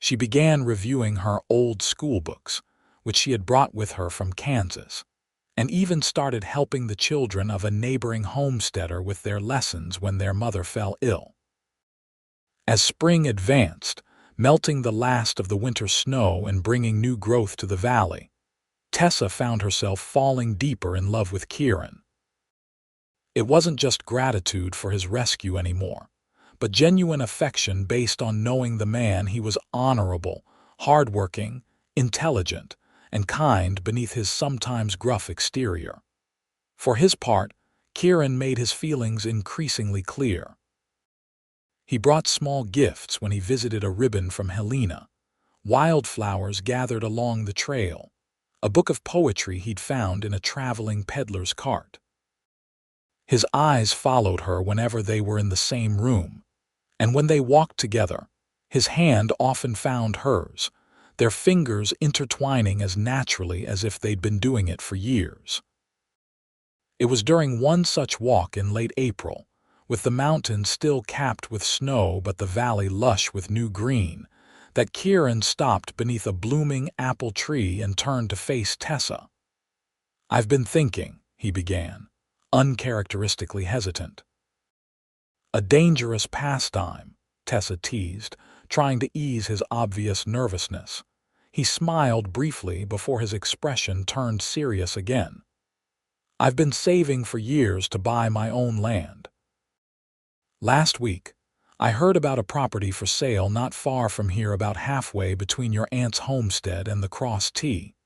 She began reviewing her old school books, which she had brought with her from Kansas, and even started helping the children of a neighboring homesteader with their lessons when their mother fell ill. As spring advanced, melting the last of the winter snow and bringing new growth to the valley, Tessa found herself falling deeper in love with Kieran. It wasn't just gratitude for his rescue anymore, but genuine affection based on knowing the man he was honorable, hardworking, intelligent, and kind beneath his sometimes gruff exterior. For his part, Kieran made his feelings increasingly clear. He brought small gifts when he visited a ribbon from Helena, wildflowers gathered along the trail, a book of poetry he'd found in a traveling peddler's cart. His eyes followed her whenever they were in the same room, and when they walked together, his hand often found hers, their fingers intertwining as naturally as if they'd been doing it for years. It was during one such walk in late April, with the mountains still capped with snow but the valley lush with new green, that Kieran stopped beneath a blooming apple tree and turned to face Tessa. "I've been thinking," he began, uncharacteristically hesitant. "A dangerous pastime," Tessa teased, trying to ease his obvious nervousness. He smiled briefly before his expression turned serious again. "I've been saving for years to buy my own land. Last week, I heard about a property for sale not far from here, about halfway between your aunt's homestead and the Cross T.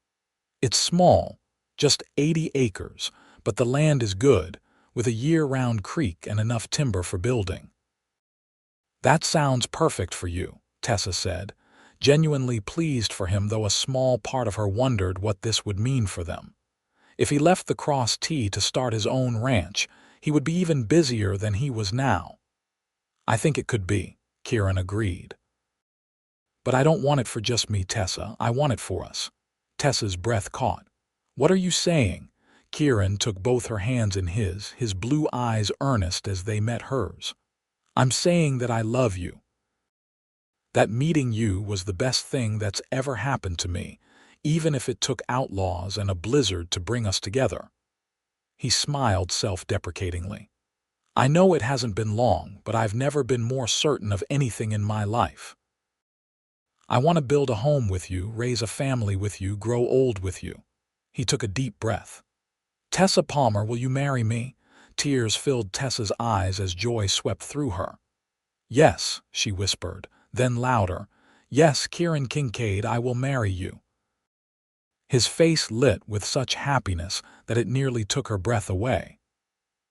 It's small, just 80 acres, but the land is good, with a year-round creek and enough timber for building." "That sounds perfect for you," Tessa said, genuinely pleased for him, though a small part of her wondered what this would mean for them. If he left the Cross T to start his own ranch, he would be even busier than he was now. "I think it could be," Kieran agreed. "But I don't want it for just me, Tessa. I want it for us." Tessa's breath caught. "What are you saying?" Kieran took both her hands in his blue eyes earnest as they met hers. "I'm saying that I love you. That meeting you was the best thing that's ever happened to me, even if it took outlaws and a blizzard to bring us together." He smiled self-deprecatingly. "I know it hasn't been long, but I've never been more certain of anything in my life. I want to build a home with you, raise a family with you, grow old with you." He took a deep breath. "Tessa Palmer, will you marry me?" Tears filled Tessa's eyes as joy swept through her. "Yes," she whispered, then louder, "Yes, Kieran Kincaid, I will marry you." His face lit with such happiness that it nearly took her breath away.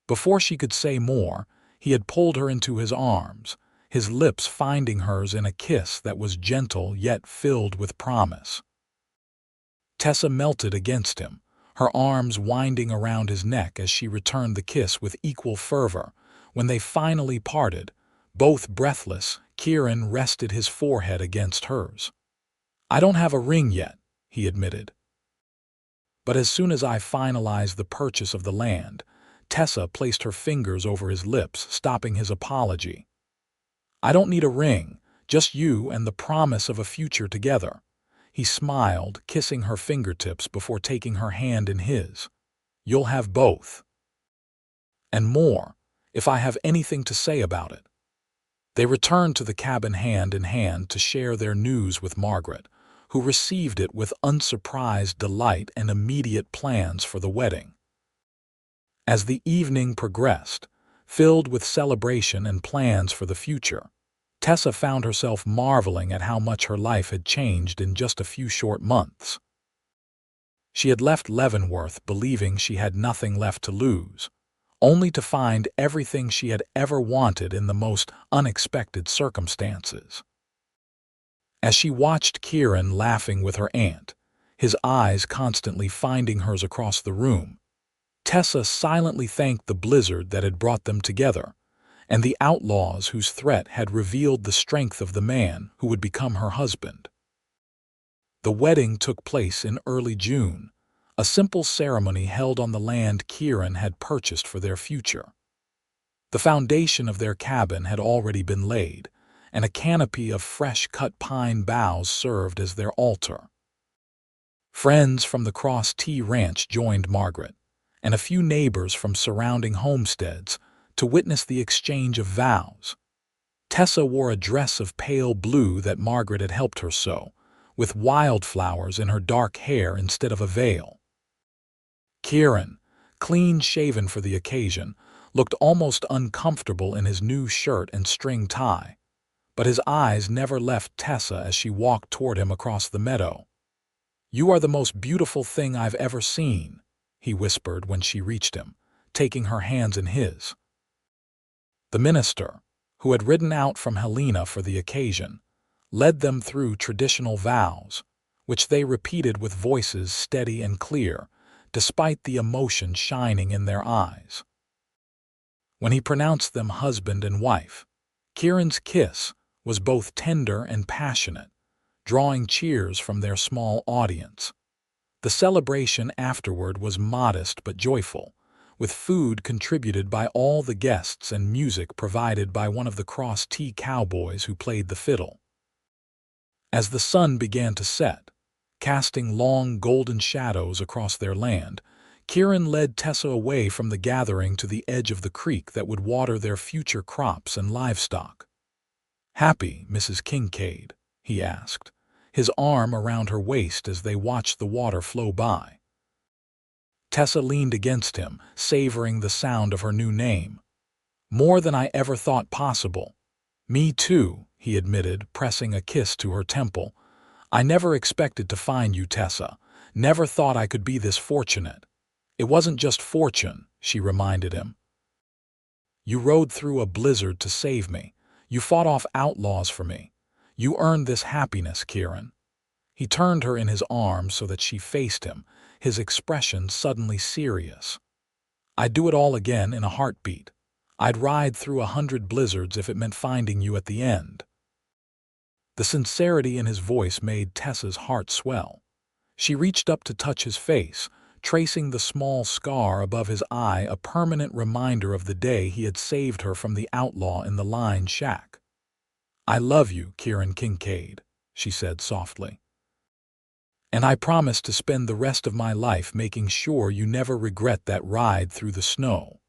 Before she could say more, he had pulled her into his arms, his lips finding hers in a kiss that was gentle yet filled with promise. Tessa melted against him, her arms winding around his neck as she returned the kiss with equal fervor. When they finally parted, both breathless, Kieran rested his forehead against hers. "I don't have a ring yet," he admitted. But as soon as I finalized the purchase of the land, Tessa placed her fingers over his lips, stopping his apology. "I don't need a ring, just you and the promise of a future together." He smiled, kissing her fingertips before taking her hand in his. "You'll have both. And more, if I have anything to say about it." They returned to the cabin hand in hand to share their news with Margaret, who received it with unsurprised delight and immediate plans for the wedding. As the evening progressed, filled with celebration and plans for the future, Tessa found herself marveling at how much her life had changed in just a few short months. She had left Leavenworth believing she had nothing left to lose, only to find everything she had ever wanted in the most unexpected circumstances. As she watched Kieran laughing with her aunt, his eyes constantly finding hers across the room, Tessa silently thanked the blizzard that had brought them together, and the outlaws whose threat had revealed the strength of the man who would become her husband. The wedding took place in early June, a simple ceremony held on the land Kieran had purchased for their future. The foundation of their cabin had already been laid, and a canopy of fresh-cut pine boughs served as their altar. Friends from the Cross T Ranch joined Margaret, and a few neighbors from surrounding homesteads, to witness the exchange of vows. Tessa wore a dress of pale blue that Margaret had helped her sew, with wildflowers in her dark hair instead of a veil. Kieran, clean-shaven for the occasion, looked almost uncomfortable in his new shirt and string tie, but his eyes never left Tessa as she walked toward him across the meadow. "You are the most beautiful thing I've ever seen," he whispered when she reached him, taking her hands in his. The minister, who had ridden out from Helena for the occasion, led them through traditional vows, which they repeated with voices steady and clear, despite the emotion shining in their eyes. When he pronounced them husband and wife, Kieran's kiss was both tender and passionate, drawing cheers from their small audience. The celebration afterward was modest but joyful, with food contributed by all the guests and music provided by one of the Cross T Cowboys who played the fiddle. As the sun began to set, casting long golden shadows across their land, Kieran led Tessa away from the gathering to the edge of the creek that would water their future crops and livestock. "Happy, Mrs. Kincaid?" he asked, his arm around her waist as they watched the water flow by. Tessa leaned against him, savoring the sound of her new name. "More than I ever thought possible." "Me too," he admitted, pressing a kiss to her temple. "I never expected to find you, Tessa. Never thought I could be this fortunate." "It wasn't just fortune," she reminded him. "You rode through a blizzard to save me. You fought off outlaws for me. You earned this happiness, Kieran." He turned her in his arms so that she faced him, his expression suddenly serious. "I'd do it all again in a heartbeat. I'd ride through 100 blizzards if it meant finding you at the end." The sincerity in his voice made Tessa's heart swell. She reached up to touch his face, tracing the small scar above his eye, a permanent reminder of the day he had saved her from the outlaw in the line shack. "I love you, Kieran Kincaid," she said softly. "And I promise to spend the rest of my life making sure you never regret that ride through the snow."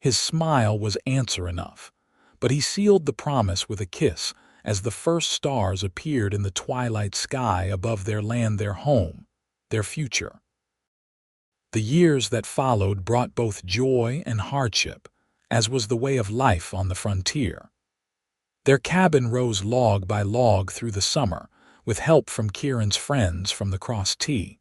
His smile was answer enough, but he sealed the promise with a kiss as the first stars appeared in the twilight sky above their land, their home, their future. The years that followed brought both joy and hardship, as was the way of life on the frontier. Their cabin rose log by log through the summer, with help from Kieran's friends from the Cross T.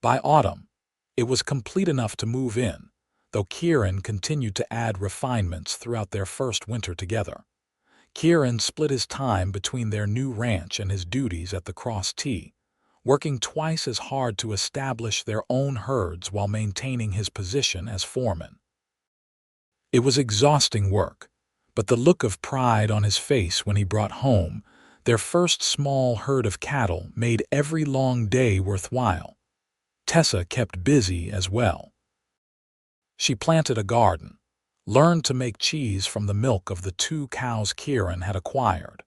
By autumn, it was complete enough to move in, though Kieran continued to add refinements throughout their first winter together. Kieran split his time between their new ranch and his duties at the Cross T, working twice as hard to establish their own herds while maintaining his position as foreman. It was exhausting work, but the look of pride on his face when he brought home their first small herd of cattle made every long day worthwhile. Tessa kept busy as well. She planted a garden, learned to make cheese from the milk of the 2 cows Kieran had acquired,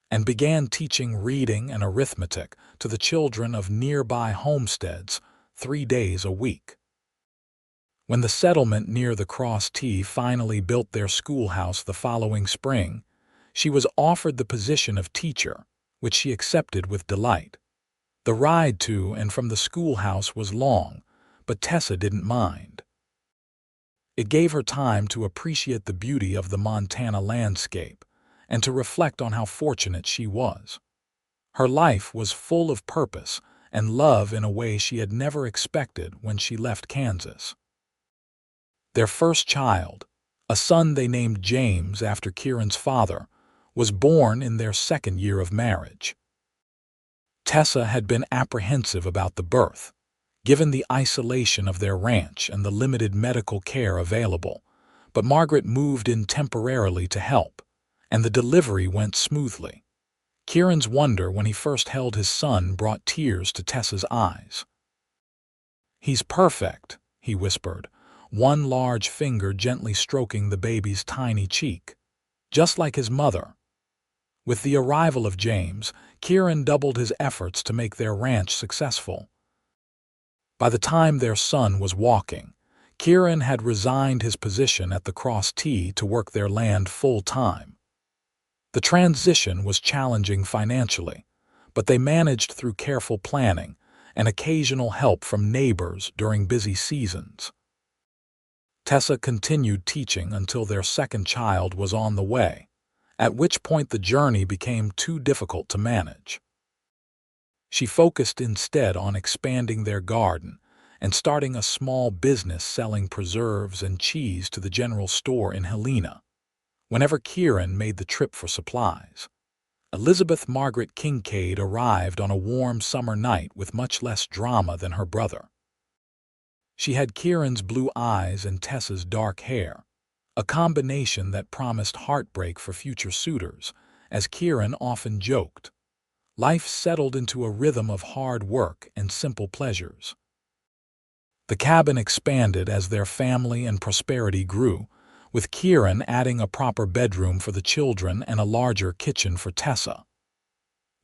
and began teaching reading and arithmetic to the children of nearby homesteads 3 days a week. When the settlement near the Cross T finally built their schoolhouse the following spring, she was offered the position of teacher, which she accepted with delight. The ride to and from the schoolhouse was long, but Tessa didn't mind. It gave her time to appreciate the beauty of the Montana landscape and to reflect on how fortunate she was. Her life was full of purpose and love in a way she had never expected when she left Kansas. Their first child, a son they named James after Kieran's father, was born in their 2nd year of marriage. Tessa had been apprehensive about the birth, given the isolation of their ranch and the limited medical care available, but Margaret moved in temporarily to help, and the delivery went smoothly. Kieran's wonder when he first held his son brought tears to Tessa's eyes. "He's perfect," he whispered, one large finger gently stroking the baby's tiny cheek, just like his mother. With the arrival of James, Kieran doubled his efforts to make their ranch successful. By the time their son was walking, Kieran had resigned his position at the Cross T to work their land full-time. The transition was challenging financially, but they managed through careful planning and occasional help from neighbors during busy seasons. Tessa continued teaching until their second child was on the way, at which point the journey became too difficult to manage. She focused instead on expanding their garden and starting a small business selling preserves and cheese to the general store in Helena. Whenever Kieran made the trip for supplies, Elizabeth Margaret Kincaid arrived on a warm summer night with much less drama than her brother. She had Kieran's blue eyes and Tessa's dark hair, a combination that promised heartbreak for future suitors, as Kieran often joked. Life settled into a rhythm of hard work and simple pleasures. The cabin expanded as their family and prosperity grew, with Kieran adding a proper bedroom for the children and a larger kitchen for Tessa.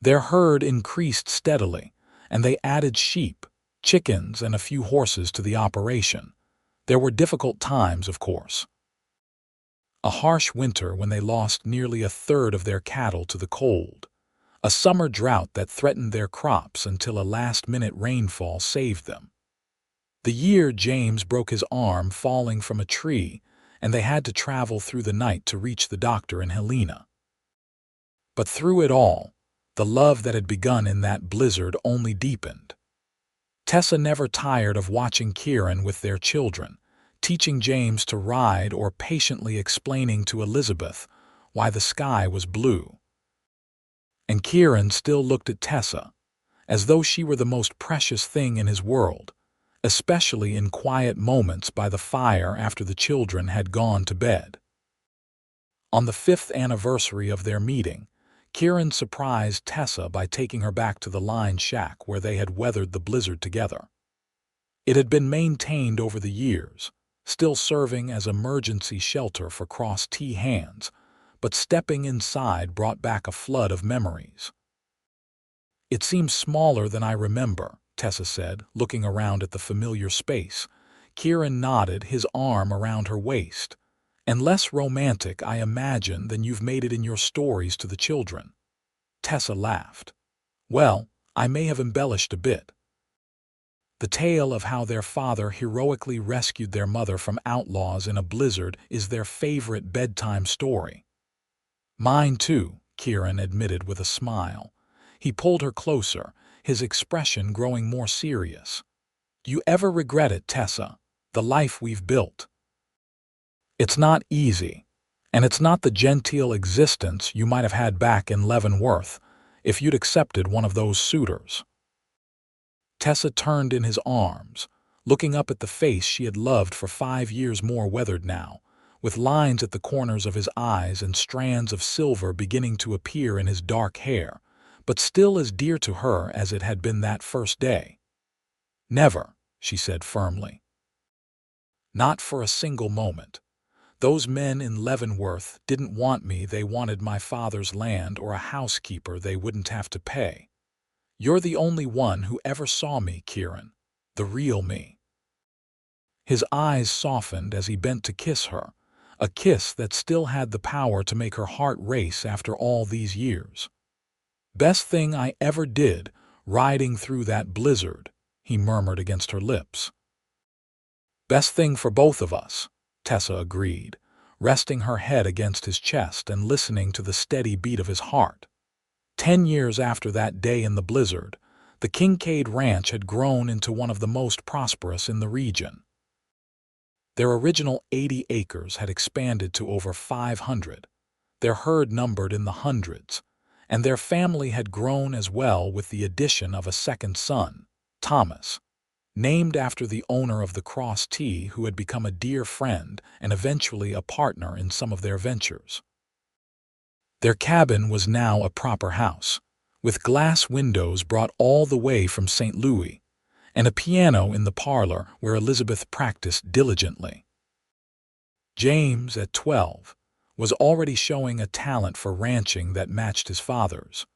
Their herd increased steadily, and they added sheep, chickens, and a few horses to the operation. There were difficult times, of course. A harsh winter when they lost nearly a third of their cattle to the cold. A summer drought that threatened their crops until a last-minute rainfall saved them. The year James broke his arm falling from a tree, and they had to travel through the night to reach the doctor in Helena. But through it all, the love that had begun in that blizzard only deepened. Tessa never tired of watching Kieran with their children, teaching James to ride or patiently explaining to Elizabeth why the sky was blue. And Kieran still looked at Tessa, as though she were the most precious thing in his world, especially in quiet moments by the fire after the children had gone to bed. On the 5th anniversary of their meeting, Kieran surprised Tessa by taking her back to the line shack where they had weathered the blizzard together. It had been maintained over the years, still serving as emergency shelter for Cross T hands, but stepping inside brought back a flood of memories. "It seems smaller than I remember," Tessa said, looking around at the familiar space. Kieran nodded, his arm around her waist. "And less romantic, I imagine, than you've made it in your stories to the children." Tessa laughed. "Well, I may have embellished a bit. The tale of how their father heroically rescued their mother from outlaws in a blizzard is their favorite bedtime story." "Mine too," Kieran admitted with a smile. He pulled her closer, his expression growing more serious. "Do you ever regret it, Tessa, the life we've built? It's not easy, and it's not the genteel existence you might have had back in Leavenworth if you'd accepted one of those suitors." Tessa turned in his arms, looking up at the face she had loved for 5 years more weathered now, with lines at the corners of his eyes and strands of silver beginning to appear in his dark hair, but still as dear to her as it had been that first day. "Never," she said firmly. "Not for a single moment. Those men in Leavenworth didn't want me, they wanted my father's land or a housekeeper they wouldn't have to pay. You're the only one who ever saw me, Kieran, the real me." His eyes softened as he bent to kiss her, a kiss that still had the power to make her heart race after all these years. "Best thing I ever did, riding through that blizzard," he murmured against her lips. "Best thing for both of us," Tessa agreed, resting her head against his chest and listening to the steady beat of his heart. 10 years after that day in the blizzard, the Kincaid Ranch had grown into one of the most prosperous in the region. Their original 80 acres had expanded to over 500, their herd numbered in the hundreds, and their family had grown as well with the addition of a second son, Thomas, named after the owner of the Cross T, who had become a dear friend and eventually a partner in some of their ventures. Their cabin was now a proper house, with glass windows brought all the way from St. Louis, and a piano in the parlor where Elizabeth practiced diligently. James, at 12, was already showing a talent for ranching that matched his father's,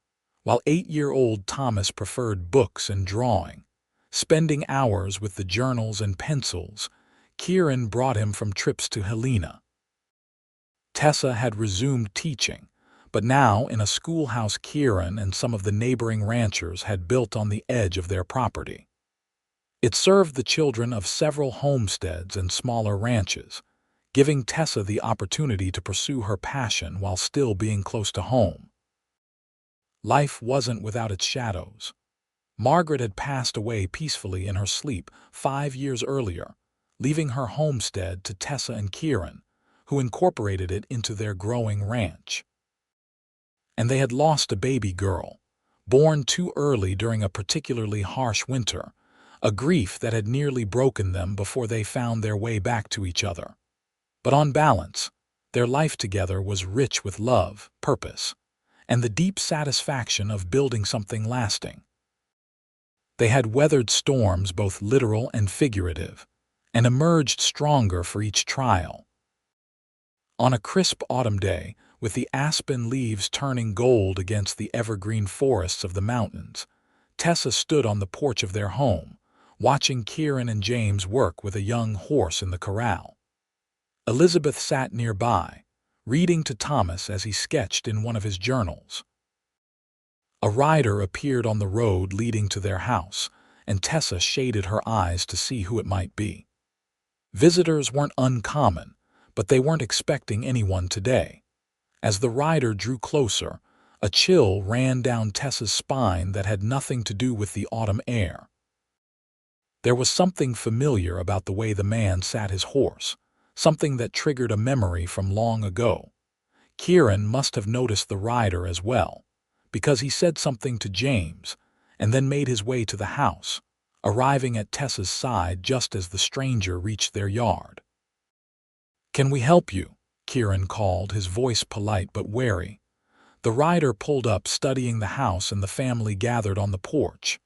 while 8-year-old Thomas preferred books and drawing. Spending hours with the journals and pencils Kieran brought him from trips to Helena. Tessa had resumed teaching, but now in a schoolhouse Kieran and some of the neighboring ranchers had built on the edge of their property. It served the children of several homesteads and smaller ranches, giving Tessa the opportunity to pursue her passion while still being close to home. Life wasn't without its shadows. Margaret had passed away peacefully in her sleep 5 years earlier, leaving her homestead to Tessa and Kieran, who incorporated it into their growing ranch. And they had lost a baby girl, born too early during a particularly harsh winter, a grief that had nearly broken them before they found their way back to each other. But on balance, their life together was rich with love, purpose, and the deep satisfaction of building something lasting. They had weathered storms, both literal and figurative, and emerged stronger for each trial. On a crisp autumn day, with the aspen leaves turning gold against the evergreen forests of the mountains, Tessa stood on the porch of their home, watching Kieran and James work with a young horse in the corral. Elizabeth sat nearby, reading to Thomas as he sketched in one of his journals. A rider appeared on the road leading to their house, and Tessa shaded her eyes to see who it might be. Visitors weren't uncommon, but they weren't expecting anyone today. As the rider drew closer, a chill ran down Tessa's spine that had nothing to do with the autumn air. There was something familiar about the way the man sat his horse, something that triggered a memory from long ago. Kieran must have noticed the rider as well, because he said something to James, and then made his way to the house, arriving at Tessa's side just as the stranger reached their yard. "Can we help you?" Kieran called, his voice polite but wary. The rider pulled up, studying the house and the family gathered on the porch.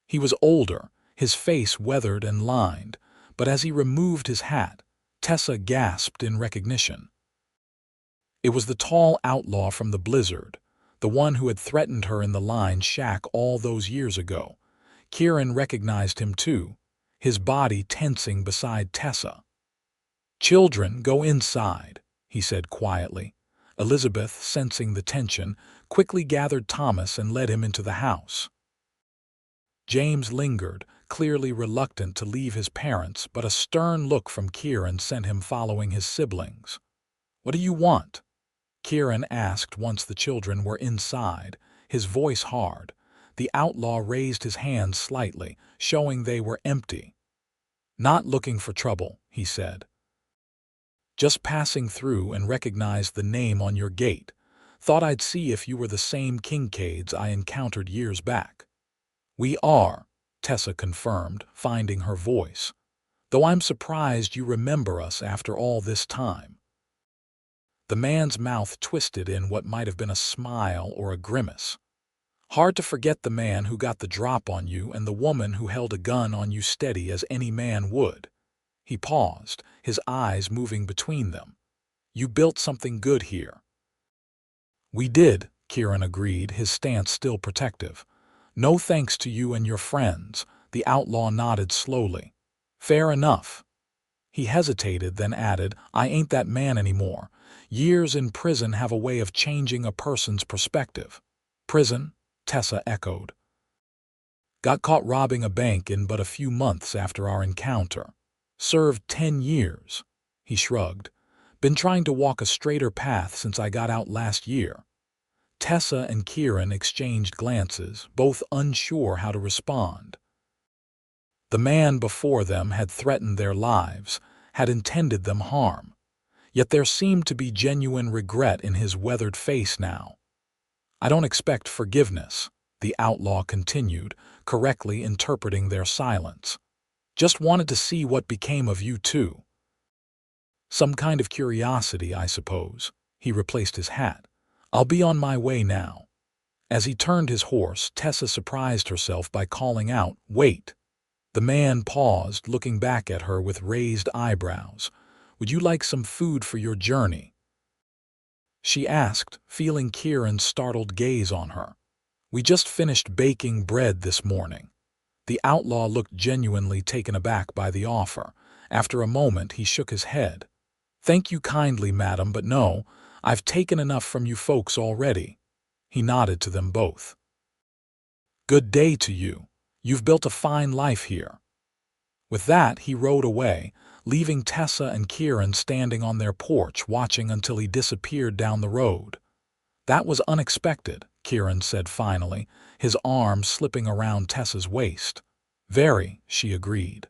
He was older, his face weathered and lined, but as he removed his hat, Tessa gasped in recognition. It was the tall outlaw from the blizzard, the one who had threatened her in the line shack all those years ago. Kieran recognized him too, his body tensing beside Tessa. "Children, go inside," he said quietly. Elizabeth, sensing the tension, quickly gathered Thomas and led him into the house. James lingered, clearly reluctant to leave his parents, but a stern look from Kieran sent him following his siblings. "What do you want?" Kieran asked once the children were inside, his voice hard. The outlaw raised his hands slightly, showing they were empty. "Not looking for trouble," he said. "Just passing through and recognized the name on your gate. Thought I'd see if you were the same Kincaids I encountered years back." "We are," Tessa confirmed, finding her voice. "Though I'm surprised you remember us after all this time." The man's mouth twisted in what might have been a smile or a grimace. "Hard to forget the man who got the drop on you and the woman who held a gun on you steady as any man would." He paused, his eyes moving between them. "You built something good here." "We did," Kieran agreed, his stance still protective. "No thanks to you and your friends," the outlaw nodded slowly. "Fair enough." He hesitated, then added, "I ain't that man anymore. Years in prison have a way of changing a person's perspective." "Prison?" Tessa echoed. "Got caught robbing a bank in but a few months after our encounter. Served 10 years. He shrugged. "Been trying to walk a straighter path since I got out last year." Tessa and Kieran exchanged glances, both unsure how to respond. The man before them had threatened their lives, had intended them harm. Yet there seemed to be genuine regret in his weathered face now. "I don't expect forgiveness," the outlaw continued, correctly interpreting their silence. "Just wanted to see what became of you two." "Some kind of curiosity, I suppose." He replaced his hat. "I'll be on my way now." As he turned his horse, Tessa surprised herself by calling out, "Wait!" The man paused, looking back at her with raised eyebrows. "Would you like some food for your journey?" she asked, feeling Kieran's startled gaze on her. "We just finished baking bread this morning." The outlaw looked genuinely taken aback by the offer. After a moment, he shook his head. "Thank you kindly, madam, but no, I've taken enough from you folks already." He nodded to them both. "Good day to you. You've built a fine life here." With that, he rode away, leaving Tessa and Kieran standing on their porch watching until he disappeared down the road. "That was unexpected," Kieran said finally, his arm slipping around Tessa's waist. "Very," she agreed.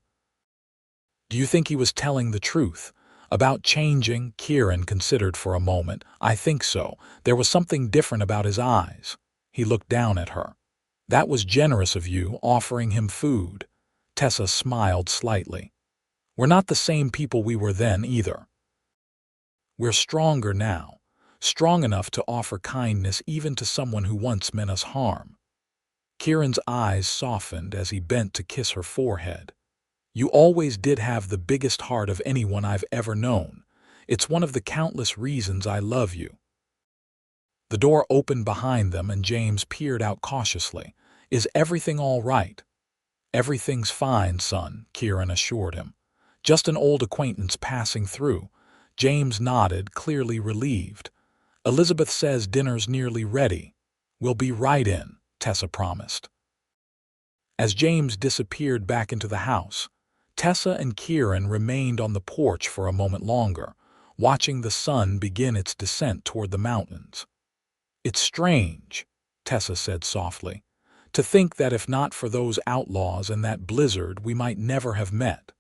"Do you think he was telling the truth about changing?" Kieran considered for a moment. "I think so. There was something different about his eyes." He looked down at her. "That was generous of you, offering him food." Tessa smiled slightly. "We're not the same people we were then, either. We're stronger now, strong enough to offer kindness even to someone who once meant us harm." Kieran's eyes softened as he bent to kiss her forehead. "You always did have the biggest heart of anyone I've ever known. It's one of the countless reasons I love you." The door opened behind them and James peered out cautiously. "Is everything all right?" "Everything's fine, son," Kieran assured him. "Just an old acquaintance passing through." James nodded, clearly relieved. "Elizabeth says dinner's nearly ready." "We'll be right in," Tessa promised. As James disappeared back into the house, Tessa and Kieran remained on the porch for a moment longer, watching the sun begin its descent toward the mountains. "It's strange," Tessa said softly, "to think that if not for those outlaws and that blizzard, we might never have met.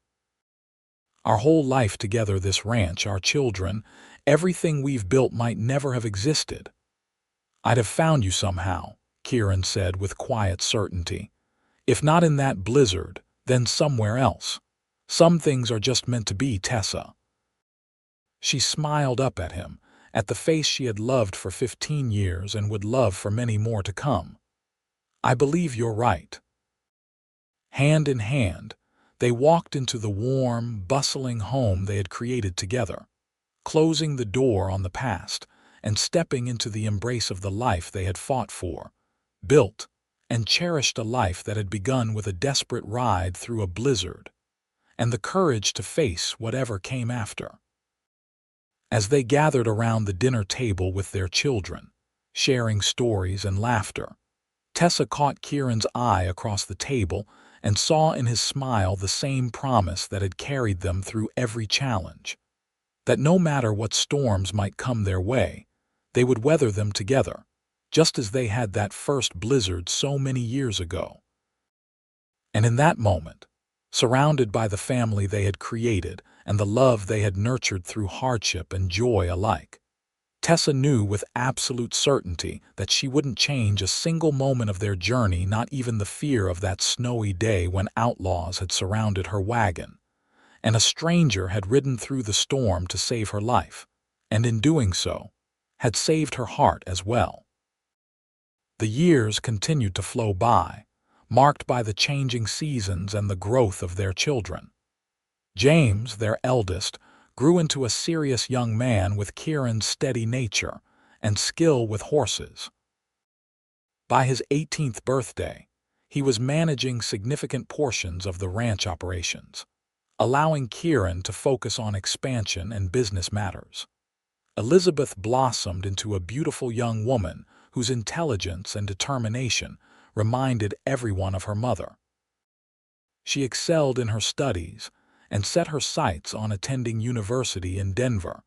Our whole life together, this ranch, our children, everything we've built might never have existed." "I'd have found you somehow," Kieran said with quiet certainty. "If not in that blizzard, then somewhere else. Some things are just meant to be, Tessa." She smiled up at him, at the face she had loved for 15 years and would love for many more to come. "I believe you're right." Hand in hand, they walked into the warm, bustling home they had created together, closing the door on the past and stepping into the embrace of the life they had fought for, built, and cherished, a life that had begun with a desperate ride through a blizzard and the courage to face whatever came after. As they gathered around the dinner table with their children, sharing stories and laughter, Tessa caught Kieran's eye across the table and saw in his smile the same promise that had carried them through every challenge, that no matter what storms might come their way, they would weather them together, just as they had that first blizzard so many years ago. And in that moment, surrounded by the family they had created and the love they had nurtured through hardship and joy alike, Tessa knew with absolute certainty that she wouldn't change a single moment of their journey, not even the fear of that snowy day when outlaws had surrounded her wagon, and a stranger had ridden through the storm to save her life, and in doing so, had saved her heart as well. The years continued to flow by, marked by the changing seasons and the growth of their children. James, their eldest, grew into a serious young man with Kieran's steady nature and skill with horses. By his 18th birthday, he was managing significant portions of the ranch operations, allowing Kieran to focus on expansion and business matters. Elizabeth blossomed into a beautiful young woman whose intelligence and determination reminded everyone of her mother. She excelled in her studies and set her sights on attending university in Denver,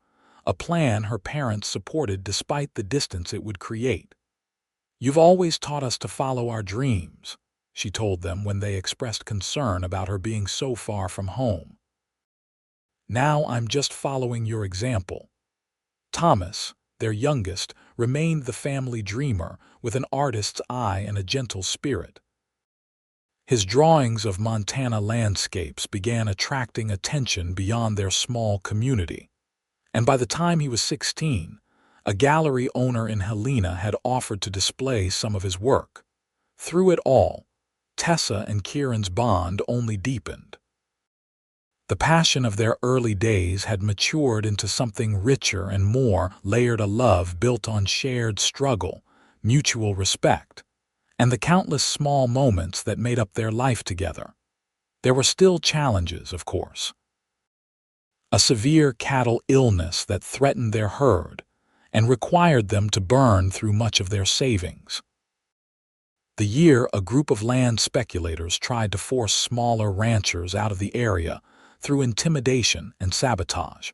a plan her parents supported despite the distance it would create. "You've always taught us to follow our dreams," she told them when they expressed concern about her being so far from home. "Now I'm just following your example." Thomas, their youngest, remained the family dreamer with an artist's eye and a gentle spirit. His drawings of Montana landscapes began attracting attention beyond their small community, and by the time he was 16, a gallery owner in Helena had offered to display some of his work. Through it all, Tessa and Kieran's bond only deepened. The passion of their early days had matured into something richer and more layered, a love built on shared struggle, mutual respect, and the countless small moments that made up their life together. There were still challenges, of course. A severe cattle illness that threatened their herd and required them to burn through much of their savings. The year a group of land speculators tried to force smaller ranchers out of the area through intimidation and sabotage,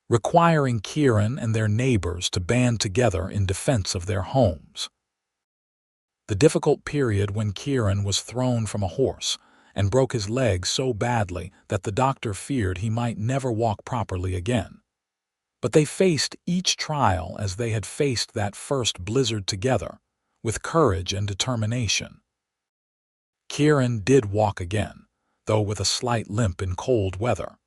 requiring Kieran and their neighbors to band together in defense of their homes. The difficult period when Kieran was thrown from a horse and broke his leg so badly that the doctor feared he might never walk properly again. But they faced each trial as they had faced that first blizzard together, with courage and determination. Kieran did walk again, though with a slight limp in cold weather.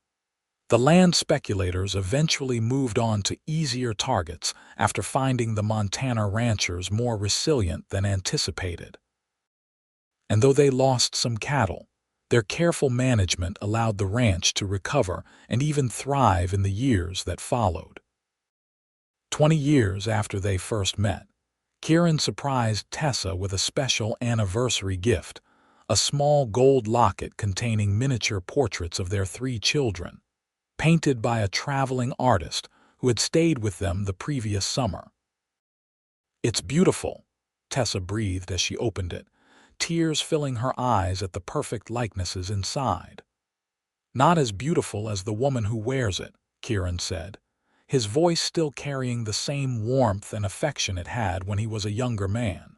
The land speculators eventually moved on to easier targets after finding the Montana ranchers more resilient than anticipated. And though they lost some cattle, their careful management allowed the ranch to recover and even thrive in the years that followed. 20 years after they first met, Kieran surprised Tessa with a special anniversary gift, a small gold locket containing miniature portraits of their 3 children, painted by a traveling artist who had stayed with them the previous summer. "It's beautiful," Tessa breathed as she opened it, tears filling her eyes at the perfect likenesses inside. "Not as beautiful as the woman who wears it," Kieran said, his voice still carrying the same warmth and affection it had when he was a younger man.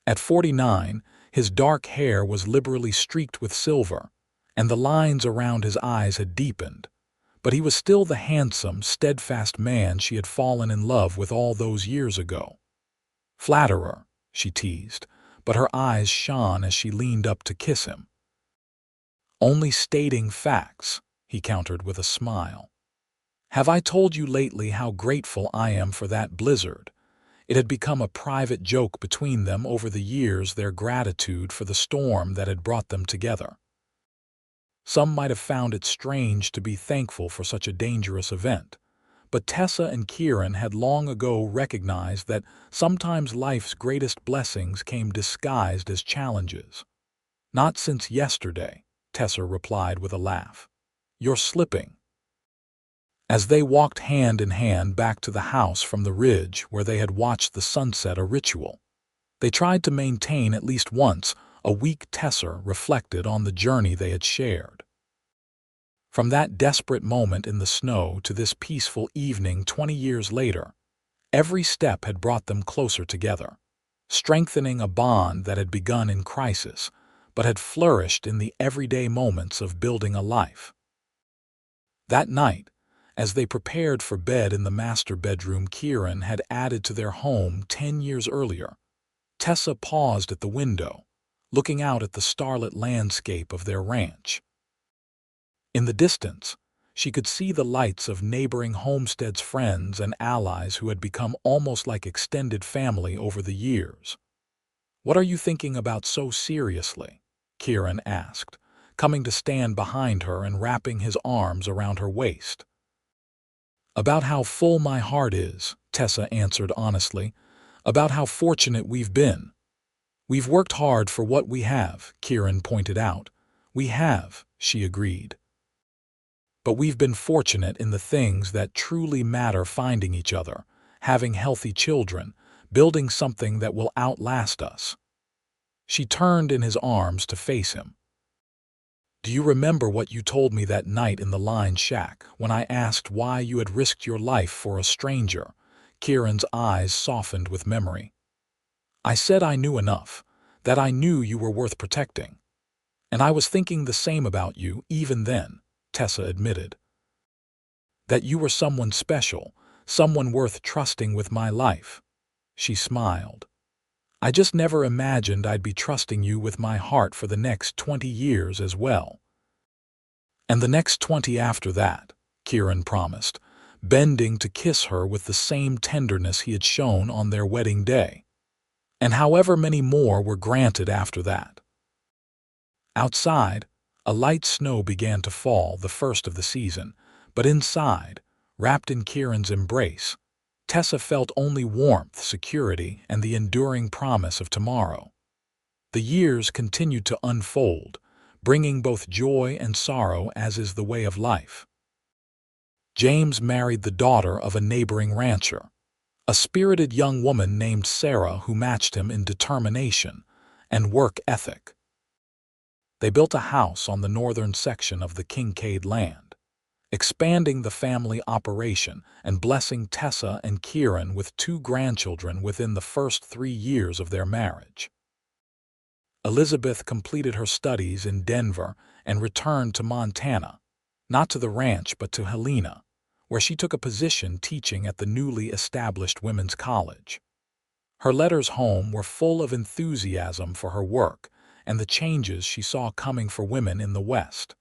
At 49, his dark hair was liberally streaked with silver, and the lines around his eyes had deepened, but he was still the handsome, steadfast man she had fallen in love with all those years ago. "Flatterer," she teased, but her eyes shone as she leaned up to kiss him. "Only stating facts," he countered with a smile. "Have I told you lately how grateful I am for that blizzard?" It had become a private joke between them over the years, their gratitude for the storm that had brought them together. Some might have found it strange to be thankful for such a dangerous event, but Tessa and Kieran had long ago recognized that sometimes life's greatest blessings came disguised as challenges. "Not since yesterday," Tessa replied with a laugh. "You're slipping." As they walked hand in hand back to the house from the ridge where they had watched the sunset, a ritual they tried to maintain at least once a week, Tessa reflected on the journey they had shared. From that desperate moment in the snow to this peaceful evening 20 years later, every step had brought them closer together, strengthening a bond that had begun in crisis but had flourished in the everyday moments of building a life. That night, as they prepared for bed in the master bedroom Kieran had added to their home 10 years earlier, Tessa paused at the window, looking out at the starlit landscape of their ranch. In the distance, she could see the lights of neighboring homesteads, friends and allies who had become almost like extended family over the years. "What are you thinking about so seriously?" Kieran asked, coming to stand behind her and wrapping his arms around her waist. "About how full my heart is," Tessa answered honestly. "About how fortunate we've been." "We've worked hard for what we have," Kieran pointed out. "We have," she agreed. "But we've been fortunate in the things that truly matter: finding each other, having healthy children, building something that will outlast us." She turned in his arms to face him. "Do you remember what you told me that night in the line shack when I asked why you had risked your life for a stranger?" Kieran's eyes softened with memory. "I said I knew enough, that I knew you were worth protecting. And I was thinking the same about you even then," Tessa admitted. "That you were someone special, someone worth trusting with my life." She smiled. "I just never imagined I'd be trusting you with my heart for the next 20 years as well." "And the next 20 after that," Kieran promised, bending to kiss her with the same tenderness he had shown on their wedding day. "And however many more were granted after that." Outside, a light snow began to fall, the first of the season, but inside, wrapped in Kieran's embrace, Tessa felt only warmth, security, and the enduring promise of tomorrow. The years continued to unfold, bringing both joy and sorrow, as is the way of life. James married the daughter of a neighboring rancher, a spirited young woman named Sarah who matched him in determination and work ethic. They built a house on the northern section of the Kincaid land, expanding the family operation and blessing Tessa and Kieran with 2 grandchildren within the first 3 years of their marriage. Elizabeth completed her studies in Denver and returned to Montana, not to the ranch but to Helena, where she took a position teaching at the newly established women's college. Her letters home were full of enthusiasm for her work and the changes she saw coming for women in the West.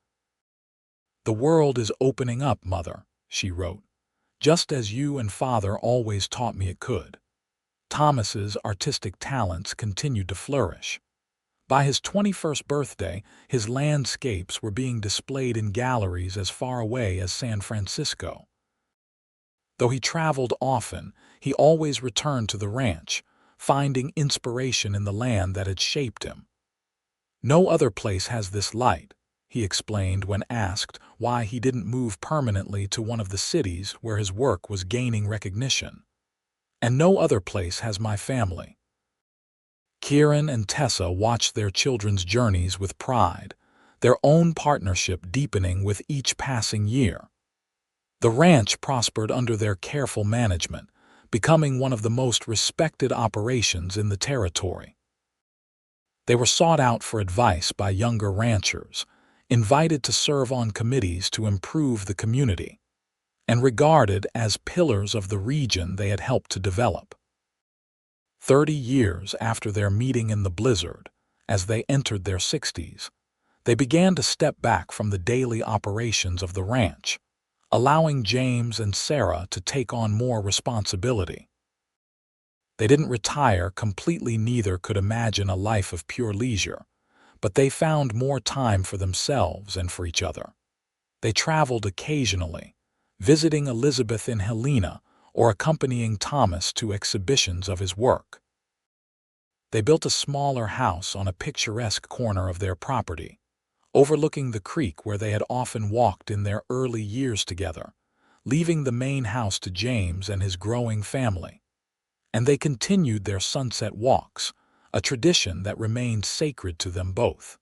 "The world is opening up, Mother," she wrote, "just as you and Father always taught me it could." Thomas's artistic talents continued to flourish. By his 21st birthday, his landscapes were being displayed in galleries as far away as San Francisco. Though he traveled often, he always returned to the ranch, finding inspiration in the land that had shaped him. "No other place has this light," he explained when asked why he didn't move permanently to one of the cities where his work was gaining recognition. "And no other place has my family." Kieran and Tessa watched their children's journeys with pride, their own partnership deepening with each passing year. The ranch prospered under their careful management, becoming one of the most respected operations in the territory. They were sought out for advice by younger ranchers, invited to serve on committees to improve the community, and regarded as pillars of the region they had helped to develop. 30 years after their meeting in the blizzard, as they entered their 60s, they began to step back from the daily operations of the ranch, allowing James and Sarah to take on more responsibility. They didn't retire completely, neither could imagine a life of pure leisure, but they found more time for themselves and for each other. They traveled occasionally, visiting Elizabeth in Helena or accompanying Thomas to exhibitions of his work. They built a smaller house on a picturesque corner of their property, overlooking the creek where they had often walked in their early years together, leaving the main house to James and his growing family. And they continued their sunset walks, a tradition that remained sacred to them both.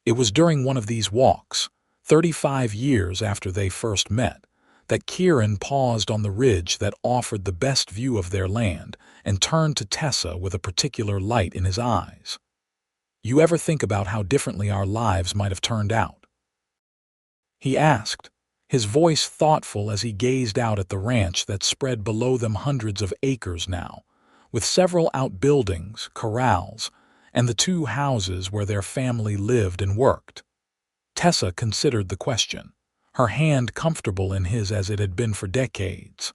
It was during one of these walks, 35 years after they first met, that Kieran paused on the ridge that offered the best view of their land and turned to Tessa with a particular light in his eyes. "You ever think about how differently our lives might have turned out?" he asked, his voice thoughtful as he gazed out at the ranch that spread below them, hundreds of acres now, with several outbuildings, corrals, and the 2 houses where their family lived and worked. Tessa considered the question, her hand comfortable in his as it had been for decades.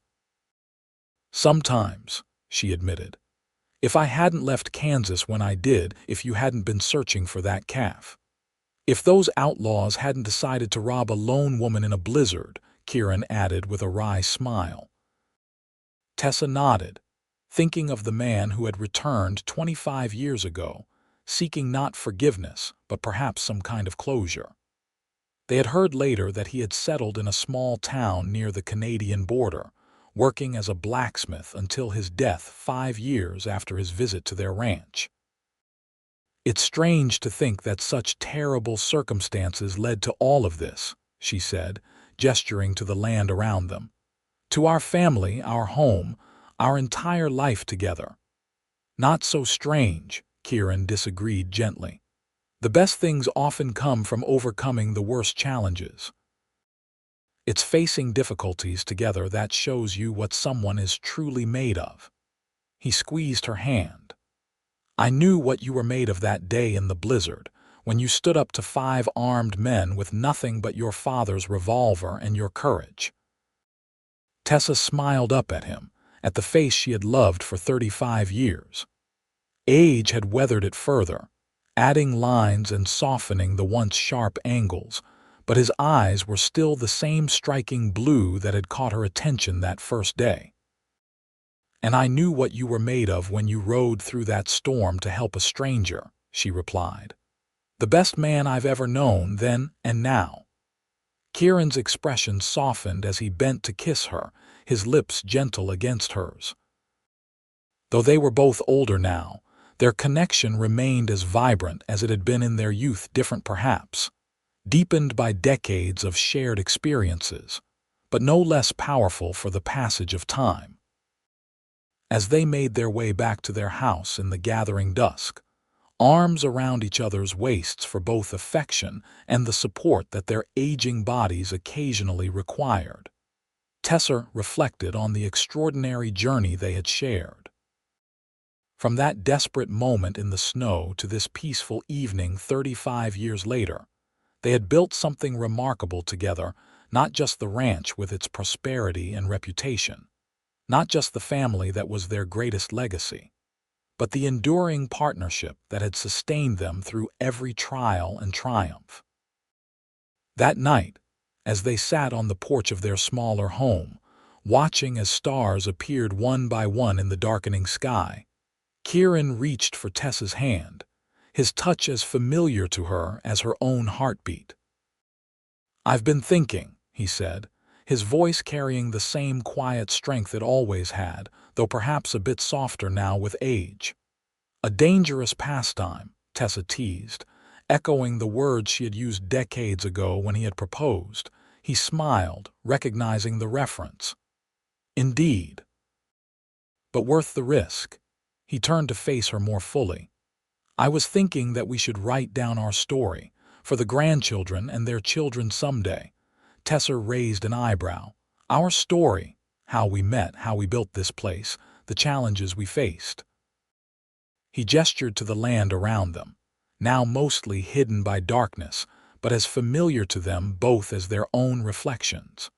"Sometimes," she admitted, "if I hadn't left Kansas when I did, if you hadn't been searching for that calf. If those outlaws hadn't decided to rob a lone woman in a blizzard," Kieran added with a wry smile. Tessa nodded, thinking of the man who had returned 25 years ago, seeking not forgiveness, but perhaps some kind of closure. They had heard later that he had settled in a small town near the Canadian border, working as a blacksmith until his death 5 years after his visit to their ranch. "It's strange to think that such terrible circumstances led to all of this," she said, gesturing to the land around them. "To our family, our home, our entire life together." "Not so strange," Kieran disagreed gently. "The best things often come from overcoming the worst challenges. It's facing difficulties together that shows you what someone is truly made of." He squeezed her hand. "I knew what you were made of that day in the blizzard, when you stood up to 5 armed men with nothing but your father's revolver and your courage." Tessa smiled up at him, at the face she had loved for 35 years. Age had weathered it further, adding lines and softening the once sharp angles, but his eyes were still the same striking blue that had caught her attention that first day. "And I knew what you were made of when you rode through that storm to help a stranger," she replied. "The best man I've ever known, then and now." Kieran's expression softened as he bent to kiss her, his lips gentle against hers. Though they were both older now, their connection remained as vibrant as it had been in their youth, different perhaps, deepened by decades of shared experiences, but no less powerful for the passage of time. As they made their way back to their house in the gathering dusk, arms around each other's waists for both affection and the support that their aging bodies occasionally required, Tessa reflected on the extraordinary journey they had shared. From that desperate moment in the snow to this peaceful evening 35 years later, they had built something remarkable together, not just the ranch with its prosperity and reputation, not just the family that was their greatest legacy, but the enduring partnership that had sustained them through every trial and triumph. That night, as they sat on the porch of their smaller home, watching as stars appeared one by one in the darkening sky, Kieran reached for Tessa's hand, his touch as familiar to her as her own heartbeat. "I've been thinking," he said, his voice carrying the same quiet strength it always had, though perhaps a bit softer now with age. "A dangerous pastime," Tessa teased, echoing the words she had used decades ago when he had proposed. He smiled, recognizing the reference. "Indeed. But worth the risk." He turned to face her more fully. "I was thinking that we should write down our story, for the grandchildren and their children someday." Tessa raised an eyebrow. "Our story, how we met, how we built this place, the challenges we faced." He gestured to the land around them, now mostly hidden by darkness, but as familiar to them both as their own reflections.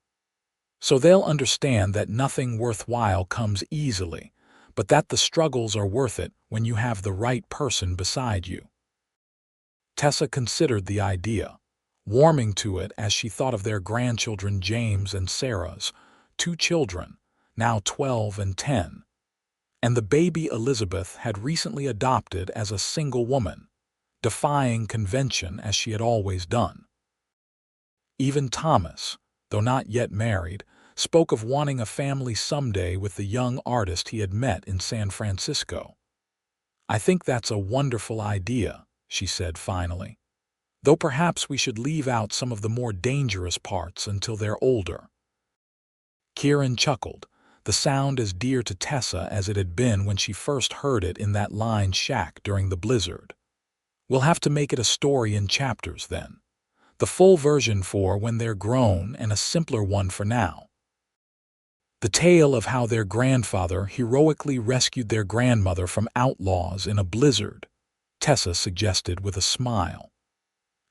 "So they'll understand that nothing worthwhile comes easily, but that the struggles are worth it when you have the right person beside you." Tessa considered the idea, warming to it as she thought of their grandchildren James and Sarah's, 2 children, now 12 and 10, and the baby Elizabeth had recently adopted as a single woman, defying convention as she had always done. Even Thomas, though not yet married, spoke of wanting a family someday with the young artist he had met in San Francisco. "I think that's a wonderful idea," she said finally, "though perhaps we should leave out some of the more dangerous parts until they're older." Kieran chuckled, the sound as dear to Tessa as it had been when she first heard it in that lined shack during the blizzard. "We'll have to make it a story in chapters then. The full version for when they're grown and a simpler one for now. The tale of how their grandfather heroically rescued their grandmother from outlaws in a blizzard," Tessa suggested with a smile.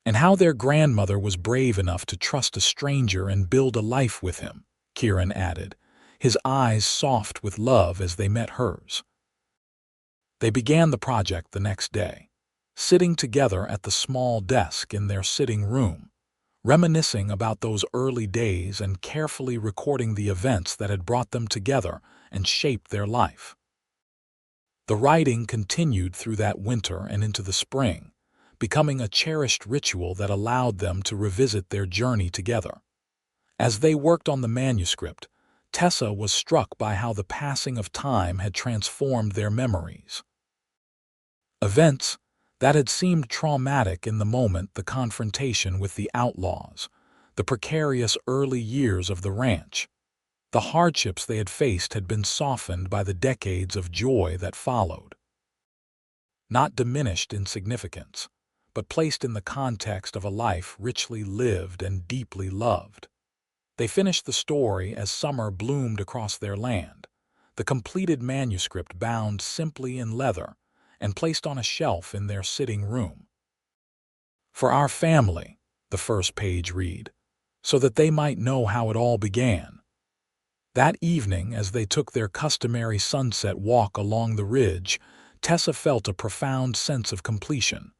"And how their grandmother was brave enough to trust a stranger and build a life with him," Kieran added, his eyes soft with love as they met hers. They began the project the next day, sitting together at the small desk in their sitting room, reminiscing about those early days and carefully recording the events that had brought them together and shaped their life. The writing continued through that winter and into the spring, becoming a cherished ritual that allowed them to revisit their journey together. As they worked on the manuscript, Tessa was struck by how the passing of time had transformed their memories. Events that had seemed traumatic in the moment, the confrontation with the outlaws, the precarious early years of the ranch, the hardships they had faced had been softened by the decades of joy that followed. Not diminished in significance, but placed in the context of a life richly lived and deeply loved. They finished the story as summer bloomed across their land, the completed manuscript bound simply in leather and placed on a shelf in their sitting room. "For our family," the first page read, "so that they might know how it all began." That evening, as they took their customary sunset walk along the ridge, Tessa felt a profound sense of completion.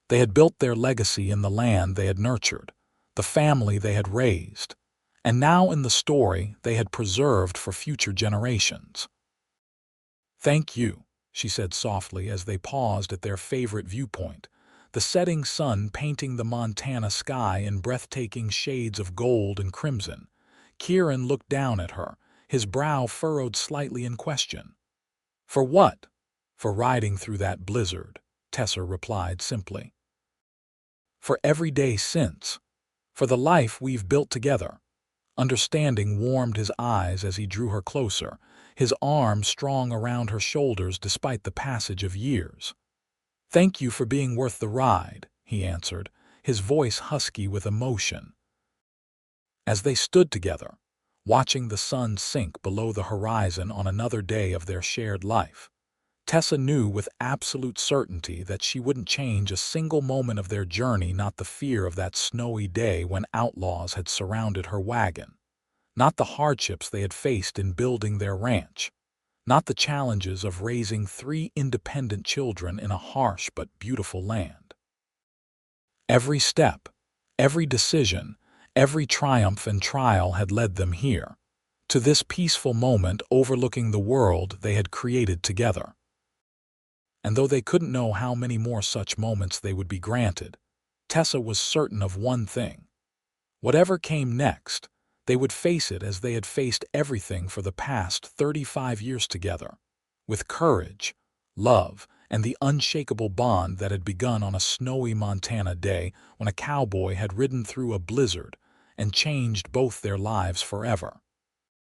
They had built their legacy in the land they had nurtured, the family they had raised, and now in the story they had preserved for future generations. "Thank you," she said softly as they paused at their favorite viewpoint, the setting sun painting the Montana sky in breathtaking shades of gold and crimson. Kieran looked down at her, his brow furrowed slightly in question. "For what?" "For riding through that blizzard," Tessa replied simply. "For every day since. For the life we've built together." Understanding warmed his eyes as he drew her closer, his arms strong around her shoulders despite the passage of years. "Thank you for being worth the ride," he answered, his voice husky with emotion. As they stood together, watching the sun sink below the horizon on another day of their shared life, Tessa knew with absolute certainty that she wouldn't change a single moment of their journey, not the fear of that snowy day when outlaws had surrounded her wagon, not the hardships they had faced in building their ranch, not the challenges of raising 3 independent children in a harsh but beautiful land. Every step, every decision, every triumph and trial had led them here, to this peaceful moment overlooking the world they had created together. And though they couldn't know how many more such moments they would be granted, Tessa was certain of one thing. Whatever came next, they would face it as they had faced everything for the past 35 years together, with courage, love, and the unshakable bond that had begun on a snowy Montana day when a cowboy had ridden through a blizzard and changed both their lives forever.